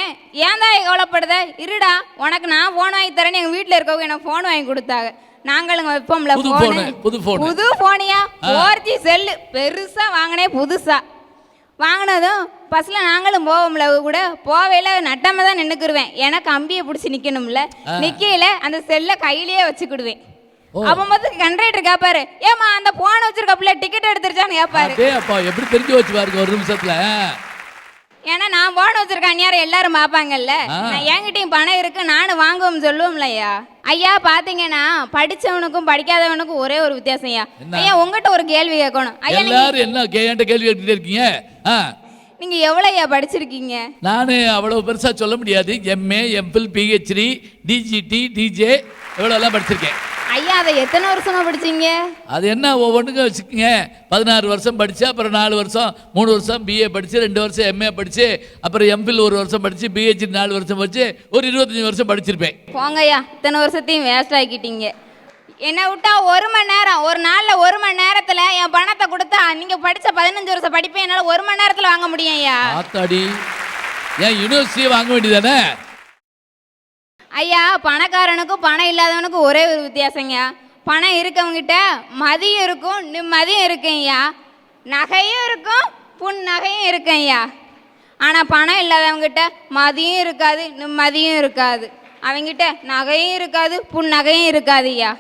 ஏன் தான் கவலைப்படுத, இருடா உனக்கு நான் ஃபோன் வாங்கி தரேன்னு எங்கள் வீட்டில் இருக்கவங்க எனக்கு ஃபோன் வாங்கி கொடுத்தாங்க. நாங்களுங்க வைப்போம்ல புது ஃபோனு, phone, புது phone. புது ஃபோனியா 4G செல்லு பெருசாக வாங்கினேன். புதுசாக வாங்கினதும் பஸ்ஸில் நாங்களும் போவோம்ல கூட, போவையில் நட்டமாக தான் நின்றுக்குருவேன். ஏன்னா கம்பியை பிடிச்சி நிற்கணும்ல, நிற்கையில் அந்த செல்லை கையிலேயே வச்சுக்கிடுவேன். அப்போ மொத்தம் கண்டக்டர் கேட்பாரு, ஏமா அந்த போன் வச்சிருக்கப்புல டிக்கெட் எடுத்துருச்சான்னு கேட்பாரு. அப்பா எப்படி தெரிஞ்சு வச்சு பாருங்க ஒரு நிமிஷத்துல. ஏன்னா நான் போன் வச்சிருக்கேன் யாரும் எல்லாரும் பார்ப்பாங்கல்ல, நான் என்கிட்டயும் பணம் இருக்கு நானும் வாங்குவோம் சொல்லுவோம்ல ஐயா. ஐயா பாத்தீங்கன்னா படிச்சவனுக்கும் படிக்காதவனுக்கும் ஒரே ஒரு வித்தியாசம் ஐயா. ஐயா உங்ககிட்ட ஒரு கேள்வி கேட்கணும் ஐயா. எல்லாரும் என்ன என்கிட்ட கேள்வி கேட்டுட்டே இருக்கீங்க? நீங்க எவ்வளவு ஐயா படிச்சிருக்கீங்க? நானு அவ்வளவு பெருசா சொல்ல முடியாது. எம்ஏ, எம்பில், பிஹெச்டி, டிஜிடி, டிஜே எவ்வளோ எல்லாம் படிச்சிருக்கேன். ஐயா அதை எத்தனை வருஷமா படிச்சீங்க? அது என்ன ஒவ்வொன்றுக்கும் வச்சுக்கோங்க. 16 வருஷம் படித்து, அப்புறம் 4 வருஷம் 3 வருஷம் பிஏ படித்து, 2 வருஷம் எம்ஏ படித்து, அப்புறம் எம்பில் 1 வருஷம் படித்து, பிஹெச்டி 4 வருஷம் படித்து, ஒரு 25 வருஷம் படிச்சிருப்பேன். போங்க ஐயா, இத்தனை வருஷத்தையும் வேஸ்ட் ஆக்கிட்டீங்க. என்னை விட்டா 1 மணி நேரம், ஒரு நாளில் 1 மணி நேரத்தில் என் பணத்தை கொடுத்தா நீங்கள் படித்த 15 வருஷம் படிப்பேன் என்னால் 1 மணி நேரத்தில் வாங்க முடியும் ஐயா. ஆத்தாடி, ஏன் யூனிவர்சிட்டியே வாங்க வேண்டியதானே? ஐயா பணக்காரனுக்கும் பணம் இல்லாதவனுக்கும் ஒரே ஒரு வித்தியாசங்க. பணம் இருக்கவங்கிட்ட மதியம் இருக்கும், நிம்மதியும் இருக்குங்கய்யா. நகையும் இருக்கும், புன்னகையும் இருக்குங்கய்யா. ஆனால் பணம் இல்லாதவங்கிட்ட மதியம் இருக்காது, நிம்மதியும் இருக்காது. அவங்கிட்ட நகையும் இருக்காது, புன்னகையும் இருக்காது ஐயா.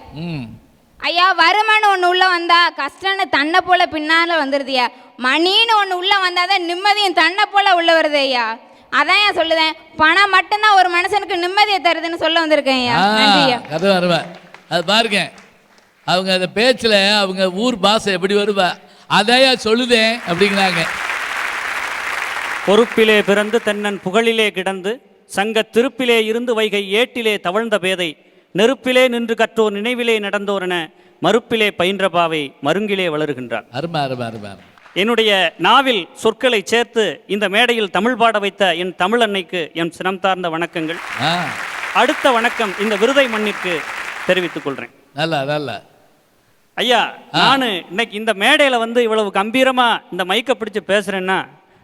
ஐயா வருமானம் ஒன்று உள்ளே வந்தா கஷ்டம்னு தன்னை போல பின்னால் வந்துடுதுயா. மணின்னு ஒன்று உள்ளே வந்தாதான் நிம்மதியும் தன்னை போல உள்ள வருது ஐயா. அதான் ஏன் சொல்லுதேன், பணம் மட்டும்தான் ஒரு மனுஷனுக்கு நிம்மதியை தருதுன்னு சொல்ல வந்திருக்கேன் ஐயா. நன்றியா. கதை வருவேன் அது பாருங்க, அவங்க அந்த பேச்சில் அவங்க ஊர் பாஷை எப்படி வருவா அதையா சொல்லுதேன் அப்படிங்கிறாங்க. பொறுப்பிலே பிறந்து தென்னன் புகழிலே கிடந்து சங்க திருப்பிலே இருந்து வைகை ஏட்டிலே தவழ்ந்த பேதை நெருப்பிலே நின்று கற்றோர் நினைவிலே நடந்தோரென மறுப்பிலே பயின்ற பாவை மருங்கிலே வளருகின்றார். அருமை அருமை அருமை. என்னுடைய நாவில் சொற்களை சேர்த்து இந்த மேடையில் தமிழ் பாட வைத்த என் தமிழ் அன்னைக்கு என் சினம் சார்ந்த வணக்கங்கள். அடுத்த வணக்கம் இந்த விருதை மண்ணிற்கு தெரிவித்துக் கொள்றேன். நல்ல நல்ல ஐயா, நான் இன்னைக்கு இந்த மேடையில் வந்து இவ்வளவு கம்பீரமா இந்த மைக்கை பிடிச்சு பேசுறேன்னா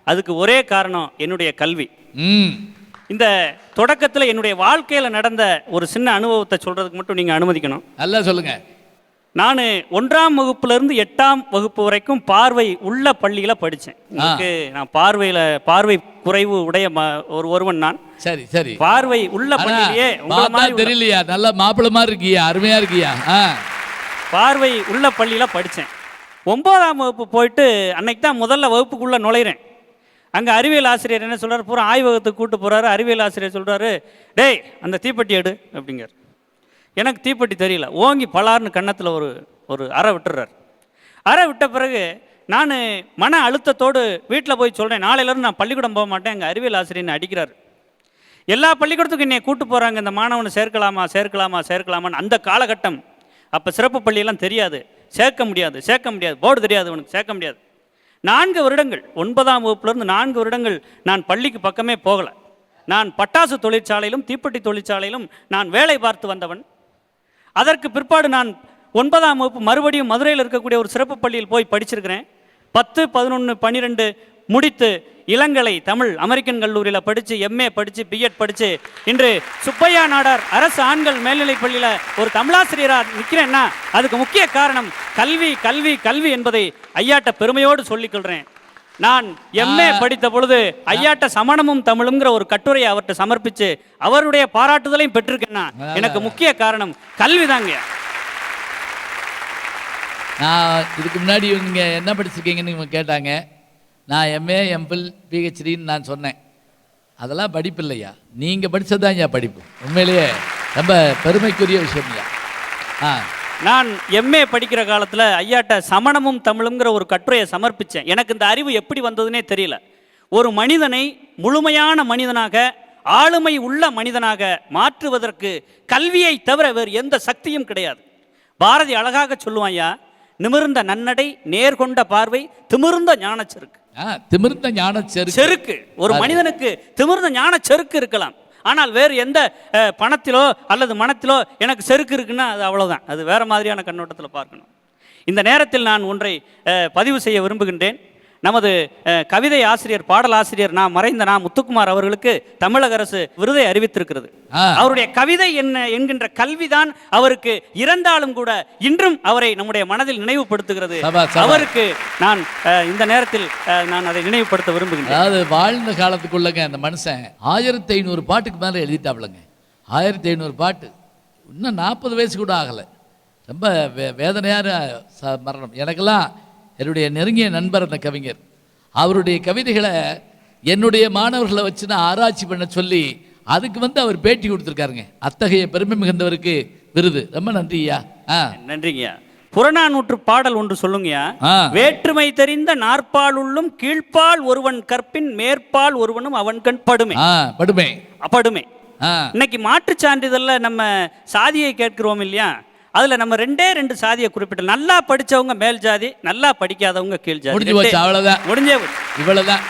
அதுக்கு ஒரே காரணம் என்னுடைய கல்வி. இந்த தொடக்கத்தில் என்னுடைய வாழ்க்கையில் நடந்த ஒரு சின்ன அனுபவத்தை சொல்றதுக்கு மட்டும் நீங்க அனுமதிக்கணும். நல்லா சொல்லுங்க. நான் 1ஆம் வகுப்புலேருந்து 8ஆம் வகுப்பு வரைக்கும் பார்வை உள்ள பள்ளியில் படித்தேன். நான் பார்வை குறைவு உடைய ஒருவன் நான். சரி சரி. பார்வை உள்ள பள்ளியிலேயே தெரியலையா, நல்ல மாப்பிள்ளை மாதிரி இருக்கியா, அருமையா இருக்கியா. பார்வை உள்ள பள்ளியில் படித்தேன். 9ஆம் வகுப்பு போயிட்டு அன்னைக்கு தான் முதல்ல வகுப்புக்குள்ளே நுழைகிறேன். அங்கே அறிவியல் ஆசிரியர் என்ன சொல்கிறார், பூரா ஆய்வகத்துக்கு கூப்பிட்டு போகிறாரு. அறிவியல் ஆசிரியர் சொல்கிறாரு, டேய் அந்த தீப்பெட்டி எடு அப்படிங்கிறார். எனக்கு தீப்பெட்டி தெரியல, ஓங்கி பலார்னு கன்னத்தில் ஒரு அறை விட்டுறார். அறை விட்ட பிறகு நான் மன அழுத்தத்தோடு வீட்டில் போய் சொல்கிறேன், நாளையிலேருந்து நான் பள்ளிக்கூடம் போக மாட்டேன், எங்கள் அறிவியல் ஆசிரியர் அடிக்கிறார். எல்லா பள்ளிக்கூடத்துக்கும் என்னை கூப்பிட்டு போகிறாங்க, இந்த மாணவனை சேர்க்கலாமான்னு. அந்த காலகட்டம் அப்போ சிறப்பு பள்ளியெல்லாம் தெரியாது, சேர்க்க முடியாது, போர்டு தெரியாது, உனக்கு சேர்க்க முடியாது. 4 வருடங்கள் 9ஆம் வகுப்புலேருந்து 4 வருடங்கள் நான் பள்ளிக்கு பக்கமே போகலை. நான் பட்டாசு தொழிற்சாலையிலும் தீப்பெட்டி தொழிற்சாலையிலும் நான் வேலை பார்த்து வந்தவன். அதற்கு பிற்பாடு நான் 9ஆம் வகுப்பு மறுபடியும் மதுரையில் இருக்கக்கூடிய ஒரு சிறப்பு பள்ளியில் போய் படிச்சிருக்கிறேன். 10, 11, 12 முடித்து இளங்கலை தமிழ் அமெரிக்கன் கல்லூரியில் படித்து எம்ஏ படித்து பிஎட் படித்து இன்று சுப்பையா நாடார் அரசு ஆண்கள் மேல்நிலைப் பள்ளியில் ஒரு தமிழாசிரியராக நிற்கிறேன்னா அதுக்கு முக்கிய காரணம் கல்வி கல்வி கல்வி என்பதை ஐயாட்ட பெருமையோடு சொல்லிக்கொள்கிறேன். நான் எம்ஏ படித்த பொழுது ஐயாட்ட சமணமும் தமிழுங்கிற ஒரு கட்டுரையை அவர்கிட்ட சமர்ப்பித்து அவருடைய பாராட்டுதலையும் பெற்றிருக்கேன்னா எனக்கு முக்கிய காரணம் கல்வி தாங்க. நான் இதுக்கு முன்னாடி இவங்க என்ன படிச்சிருக்கீங்கன்னு இவங்க கேட்டாங்க. நான் எம்ஏ எம்பில் பிஹெச்டின்னு நான் சொன்னேன். அதெல்லாம் படிப்பு இல்லையா, நீங்கள் படித்தது தான் ஐயா படிப்பு. உண்மையிலேயே ரொம்ப பெருமைக்குரிய விஷயம் ஐயா. நான் எம்ஏ படிக்கிற காலத்தில் ஐயாட்ட சமணமும் தமிழுங்கிற ஒரு கட்டுரையை சமர்ப்பித்தேன். எனக்கு இந்த அறிவு எப்படி வந்ததுன்னே தெரியல. ஒரு மனிதனை முழுமையான மனிதனாக ஆளுமை உள்ள மனிதனாக மாற்றுவதற்கு கல்வியை தவிர வேறு எந்த சக்தியும் கிடையாது. பாரதி அழகாக சொல்லுவான் ஐயா, நிமிர்ந்த நன்னடை நேர்கொண்ட பார்வை திமிர்ந்த ஞானச்செருக்கு. திமிர்ந்த ஞானச்செருக்கு. ஒரு மனிதனுக்கு திமிர்ந்த ஞானச்செருக்கு இருக்கலாம், ஆனால் வேறு எந்த பணத்திலோ அல்லது மனத்திலோ எனக்கு செருக்கு இருக்குன்னா அது அவ்வளோதான். அது வேறு மாதிரியான கண்ணோட்டத்தில் பார்க்கணும். இந்த நேரத்தில் நான் ஒன்றை பதிவு செய்ய விரும்புகின்றேன். நமது கவிதை ஆசிரியர், பாடல் ஆசிரியர் மறைந்த முத்துக்குமார் அவர்களுக்கு தமிழக அரசு விருதை அறிவித்திருக்கிறது. அவருடைய கவிதை என்ன என்கின்ற கல்விதான் அவருக்கு இறந்தாலும் கூட இன்றும் அவரை நம்முடைய மனதில் நினைவுபடுத்துகிறது. அவருக்கு நான் இந்த நேரத்தில் நான் அதை நினைவுபடுத்த விரும்புகிறேன். அதாவது வாழ்ந்த காலத்துக்குள்ளங்க அந்த மனுஷன் 1500 பாட்டுக்கு மேலே எழுதிட்டாப்லங்க. 1500 பாட்டு, இன்னும் 40 வயசு கூட ஆகலை. ரொம்ப வேதனையான மரணம். எனக்கெல்லாம் என்னுடைய நெருங்கிய நண்பர் அந்த கவிஞர். அவருடைய கவிதைகளை என்னுடைய மாணவர்களை வச்சு நான் ஆராய்ச்சி பண்ண சொல்லி அதுக்கு அவர் பேட்டி கொடுத்துருக்காருங்க. அத்தகைய பெருமை மிகுந்தவருக்கு விருது. ரொம்ப நன்றியா. நன்றிங்கய்யா. புறநானூற்று பாடல் ஒன்று சொல்லுங்கய்யா. வேற்றுமை தெரிந்த நாற்பால் உள்ளும் கீழ்ப்பால் ஒருவன் கற்பின் மேற்பால் ஒருவனும் அவன் கண் படுமை. படுமை படுமை. இன்னைக்கு மாற்றுச் சான்றிதழ்ல நம்ம சாதியை கேட்கிறோம் இல்லையா? அதுல நம்ம 2 சாதியை குறிப்பிட்டோம். நல்லா படிச்சவங்க மேல் ஜாதி, நல்லா படிக்காதவங்க கீழ் ஜாதி. முடிஞ்சு போச்சு, அவ்வளவுதான். முடிஞ்சே போச்சு, இவ்வளவுதான்.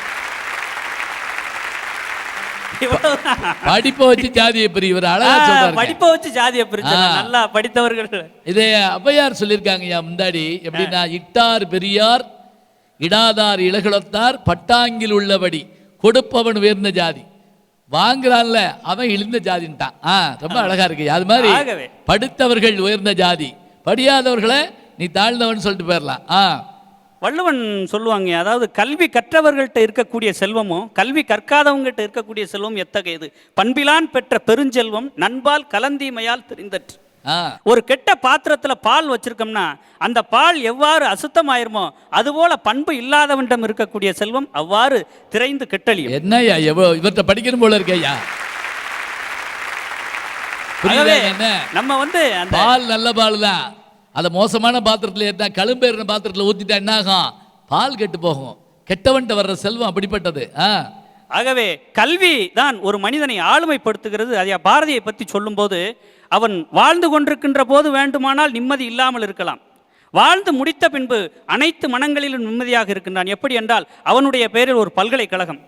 படிப்பை வச்சு ஜாதியை பிரிவர். அழகா சொல்றாரு. படிப்பை வச்சு ஜாதியை பிரிச்சு நல்லா படித்தவர்கள். இதே ஔவையார் சொல்லியிருக்காங்க முந்தாடி. எப்படின்னா, இட்டார் பெரியார் இடாதார் இளகுலத்தார் பட்டாங்கில் உள்ளபடி கொடுப்பவன் உயர்ந்த ஜாதி, வாங்குறான்ல அவன் இழிந்த ஜாதின்ட்டான். ரொம்ப அழகா இருக்கு. அது மாதிரி படித்தவர்கள் உயர்ந்த ஜாதி, படியாதவர்களை நீ தாழ்ந்தவன் சொல்லிட்டு போயிடலாம். வள்ளுவன் சொல்லுவாங்க, அதாவது கல்வி கற்றவர்கள்ட்ட இருக்கக்கூடிய செல்வமும் கல்வி கற்காதவங்ககிட்ட இருக்கக்கூடிய செல்வம் எத்தகையது. பண்பிலான் பெற்ற பெருஞ்செல்வம் நண்பால் கலந்தீமையால் தெரிந்தற்று. ஒரு கெட்ட பாத்திரத்துல பால் வச்சிருக்கோம்னா அந்த பால் எவ்வாறு அசுத்தமாயிருமோ அதுபோல பண்பு இல்லாதவனிடம் இருக்கக்கூடிய செல்வம் அவ்வாறு திரைந்து கெட்டலியும். என்னையா இவர்கிட்ட படிக்கணும் போல இருக்கையா? நம்ம அந்த பால் நல்ல பால் தான். அதை மோசமான பாத்திரத்தில் ஏற்றா, கழும்பேறின பாத்திரத்தில் ஊத்திட்டா என்ன ஆகும்? பால் கெட்டு போகும். கெட்டவன்ட்ட வர்ற செல்வம் அப்படிப்பட்டது. ஆகவே கல்வி தான் ஒரு மனிதனை ஆளுமைப்படுத்துகிறது. ஐயா பாரதியை பற்றி சொல்லும்போது, அவன் வாழ்ந்து கொண்டிருக்கின்ற போது வேண்டுமானால் நிம்மதி இல்லாமல் இருக்கலாம், வாழ்ந்து முடித்த பின்பு அனைத்து மனங்களிலும் நிம்மதியாக இருக்கின்றான். எப்படி என்றால், அவனுடைய பெயரில் ஒரு பல்கலைக்கழகம்,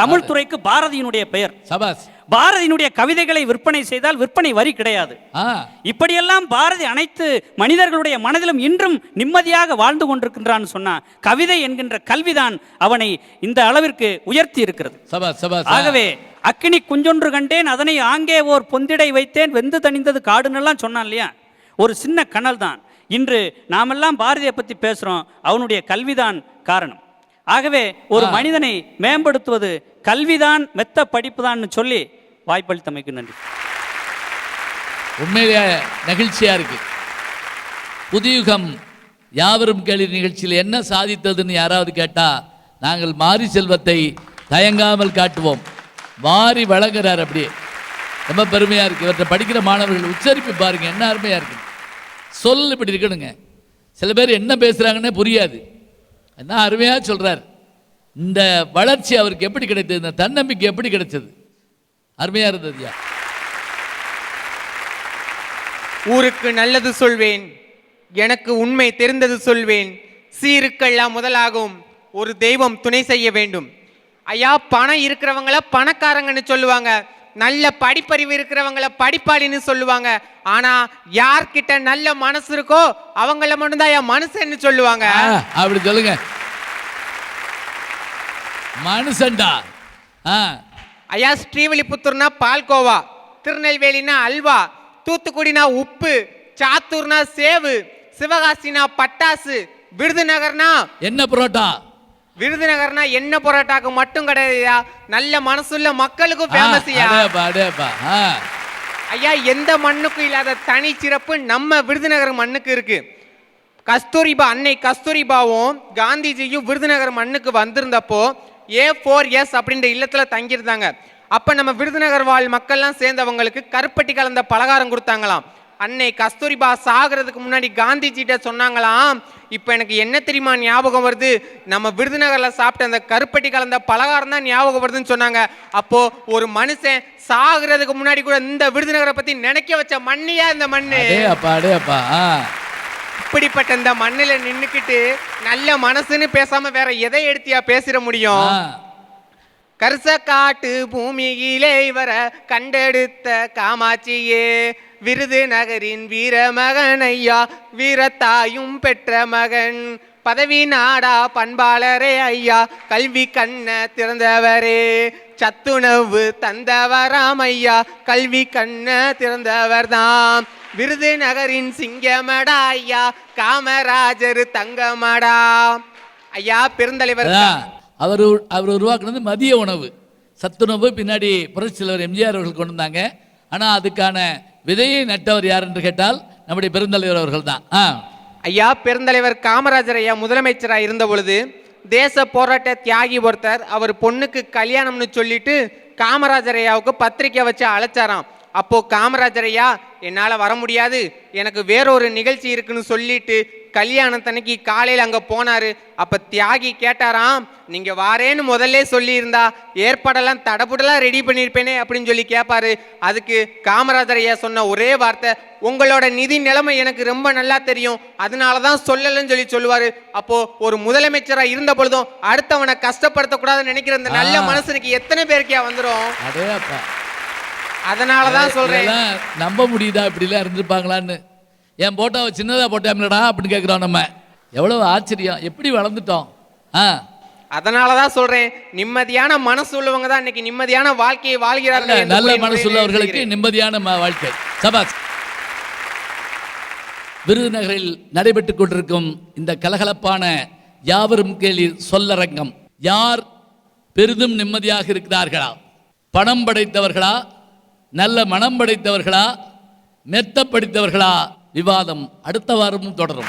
தமிழ் துறைக்கு பாரதியினுடைய பெயர். பாரதியினுடைய கவிதைகளை விற்பனை செய்தால் விற்பனை வரி கிடையாது. இப்படியெல்லாம் பாரதி அனைத்து மனிதர்களுடைய மனதிலும் இன்றும் நிம்மதியாக வாழ்ந்து கொண்டிருக்கின்றான் சொன்னா, கவிதை என்கின்ற கல்விதான் அவனை இந்த அளவிற்கு உயர்த்தி இருக்கிறது. ஆகவே அக்கினி குஞ்சொன்று கண்டேன் அதனை ஆங்கே ஓர் பொந்திடை வைத்தேன் வெந்து தணிந்தது காடுன்னெல்லாம் சொன்னான் இல்லையா? ஒரு சின்ன கனல் தான். இன்று நாமெல்லாம் பாரதியை பற்றி பேசுகிறோம், அவனுடைய கல்விதான் காரணம். ஆகவே ஒரு மனிதனை மேம்படுத்துவது கல்விதான், மெத்த படிப்பு தான் சொல்லி வாய்ப்பளித்தமைக்கு நன்றி. உண்மையிலே நெகிழ்ச்சியாக இருக்கு. புதியுகம் யாவரும் கேள்வி நிகழ்ச்சியில் என்ன சாதித்ததுன்னு யாராவது கேட்டால், நாங்கள் மாரி செல்வத்தை தயங்காமல் காட்டுவோம். வாரி வழங்குறார். அப்படியே ரொம்ப பெருமையாக இருக்குது. இவற்றை படிக்கிற மாணவர்கள் உச்சரிப்பு பாருங்கள், என்ன அருமையாக இருக்குது. சொல் இப்படி இருக்கணுங்க. சில பேர் என்ன பேசுகிறாங்கன்னே புரியாது. என்ன அருமையாக சொல்கிறார். இந்த வளர்ச்சி அவருக்கு எப்படி கிடைத்தது, இந்த தன்னம்பிக்கை எப்படி கிடைச்சது, அருமையாக இருந்ததுயா. ஊருக்கு நல்லது சொல்வேன், எனக்கு உண்மை தெரிந்தது சொல்வேன், சீருக்கெல்லாம் முதலாகும் ஒரு தெய்வம் துணை செய்ய வேண்டும். ஐயா, பணம் இருக்கிறவங்கள பணக்காரங்கன்னு சொல்லுவாங்க, நல்ல படிப்பறிவு இருக்கிறவங்கள படிப்பாளின்னு சொல்லுவாங்க. ஆனா யார்கிட்ட நல்ல மனசு இருக்கோ அவங்கள மட்டும்தான் ஐயா மனுஷன்னு சொல்லுவாங்க. அப்படி சொல்லுங்க. மனுஷன்டா. ஐயா, ஸ்ரீவில்லிபுத்தூர்னா பால்கோவா, திருநெல்வேலினா அல்வா, தூத்துக்குடினா உப்பு, சாத்தூர்னா சேவு, சிவகாசினா பட்டாசு, விருதுநகர்னா என்ன புரோட்டா. விருதுநகர்னா என்ன பரோட்டாக்கு மட்டும் கிடையாதுயா, நல்ல மனசுள்ள மக்களுக்கும் ஃபேமஸ். ஐயா, எந்த மண்ணுக்கும் இல்லாத தனி சிறப்பு நம்ம விருதுநகர் மண்ணுக்கு இருக்கு. கஸ்தூரிபா, அன்னை கஸ்தூரிபாவும் காந்திஜியும் விருதுநகர் மண்ணுக்கு வந்திருந்தப்போ A4S அப்படின்ற இல்லத்துல தங்கியிருந்தாங்க. அப்ப நம்ம விருதுநகர் வாழ் மக்கள்லாம் சேர்ந்தவங்களுக்கு கருப்பட்டி கலந்த பலகாரம் கொடுத்தாங்களாம். அன்னை கஸ்தூரிபா சாகிறதுக்கு முன்னாடி காந்திஜிட்ட சொன்னாங்களாம், இப்போ எனக்கு என்ன தெரியுமா ஞாபகம் வருது, நம்ம விருதுநகர்ல சாப்பிட்ட அந்த கருப்பட்டி கலந்த பலகாரம் தான் ஞாபகம் வருதுன்னு சொன்னாங்க. அப்போ ஒரு மனுஷன் சாகிறதுக்கு முன்னாடி கூட இந்த விருதுநகரை பத்தி நினைக்க வச்ச மண்ணியா இந்த மண்ணு. இப்படிப்பட்ட இந்த மண்ணில நின்னுக்கிட்டு நல்ல மனசுன்னு பேசாம வேற எதை எடுத்தியா பேசிட முடியும்? கரிசக்காட்டு பூமியிலே வர கண்டெடுத்த காமாட்சியே, விருதுநகரின் வீரமகன் ஐயா, வீரத்தாயும் பெற்ற மகன், பதவி நாடா பண்பாளரே ஐயா, கல்வி கண்ண திறந்தவரே, சத்துணவு தந்தவராம் ஐயா, கல்வி கண்ண திறந்தவர் தான், விருதுநகரின் சிங்கமடா ஐயா, காமராஜர் தங்கமடா. ஐயா பெருந்தலைவர் அவர் உருவாக்குனது மதிய உணவு, சத்துணவு பின்னாடி புரட்சித் தலைவர் எம்ஜிஆர் அவர்கள் கொண்டு வந்தாங்க. ஆனால் அதுக்கான விதையை நட்டவர் யார் என்று கேட்டால் நம்முடைய பெருந்தலைவர் அவர்கள் தான். ஐயா பெருந்தலைவர் காமராஜர் ஐயா முதலமைச்சராக இருந்த பொழுது தேச போராட்ட தியாகி ஒருத்தர் அவர் பொண்ணுக்கு கல்யாணம்னு சொல்லிட்டு காமராஜர் ஐயாவுக்கு பத்திரிக்கை வச்சு அழைச்சாராம். அப்போ காமராஜர் ஐயா என்னால் வர முடியாது, எனக்கு வேறொரு நிகழ்ச்சி இருக்குன்னு சொல்லிட்டு கல்யாணத்தன்னைக்கு காலையில் அங்கே போனார். அப்போ தியாகி கேட்டாராம், நீங்கள் வாரேன்னு முதல்ல சொல்லியிருந்தா ஏற்பாடெல்லாம் தடபுடலாம் ரெடி பண்ணியிருப்பேனே அப்படின்னு சொல்லி கேட்பாரு. அதுக்கு காமராஜர் ஐயா சொன்ன ஒரே வார்த்தை, உங்களோட நிதி நிலைமை எனக்கு ரொம்ப நல்லா தெரியும், அதனால தான் சொல்லலைன்னு சொல்லி சொல்லுவார். அப்போது ஒரு முதலமைச்சராக இருந்த பொழுதும் அடுத்தவனை கஷ்டப்படுத்தக்கூடாதுன்னு நினைக்கிற இந்த நல்ல மனசனுக்கு எத்தனை பேருக்கே வந்துடும். அதனால தான் சொல்கிறேன், நம்ப முடியுதா இப்படிலாம் இருந்திருப்பாங்களான்னு. என் போட்டோவை சின்னதாக போட்டாமலடா அப்படின்னு கேட்குறோம். நம்ம எவ்வளவு ஆச்சரியம், எப்படி வளர்ந்துட்டோம். அதனால தான் சொல்றேன், நிம்மதியான மனசு உள்ளவங்க தான் இன்னைக்கு நிம்மதியான வாழ்க்கையை வாழ்கிறார்கள். நல்ல மனசு உள்ளவர்களுக்கு நிம்மதியான வாழ்க்கை. சபாஸ். விருதுநகரில் நடைபெற்றுக் கொண்டிருக்கும் இந்த கலகலப்பான யாவரும் கேளீர் சொல்லரங்கம், யார் பெரிதும் நிம்மதியாக இருக்கிறார்களா? பணம் படைத்தவர்களா, நல்ல மனம் படைத்தவர்களா, மெத்த படித்தவர்களா? விவாதம் அடுத்த வாரமும் தொடரும்.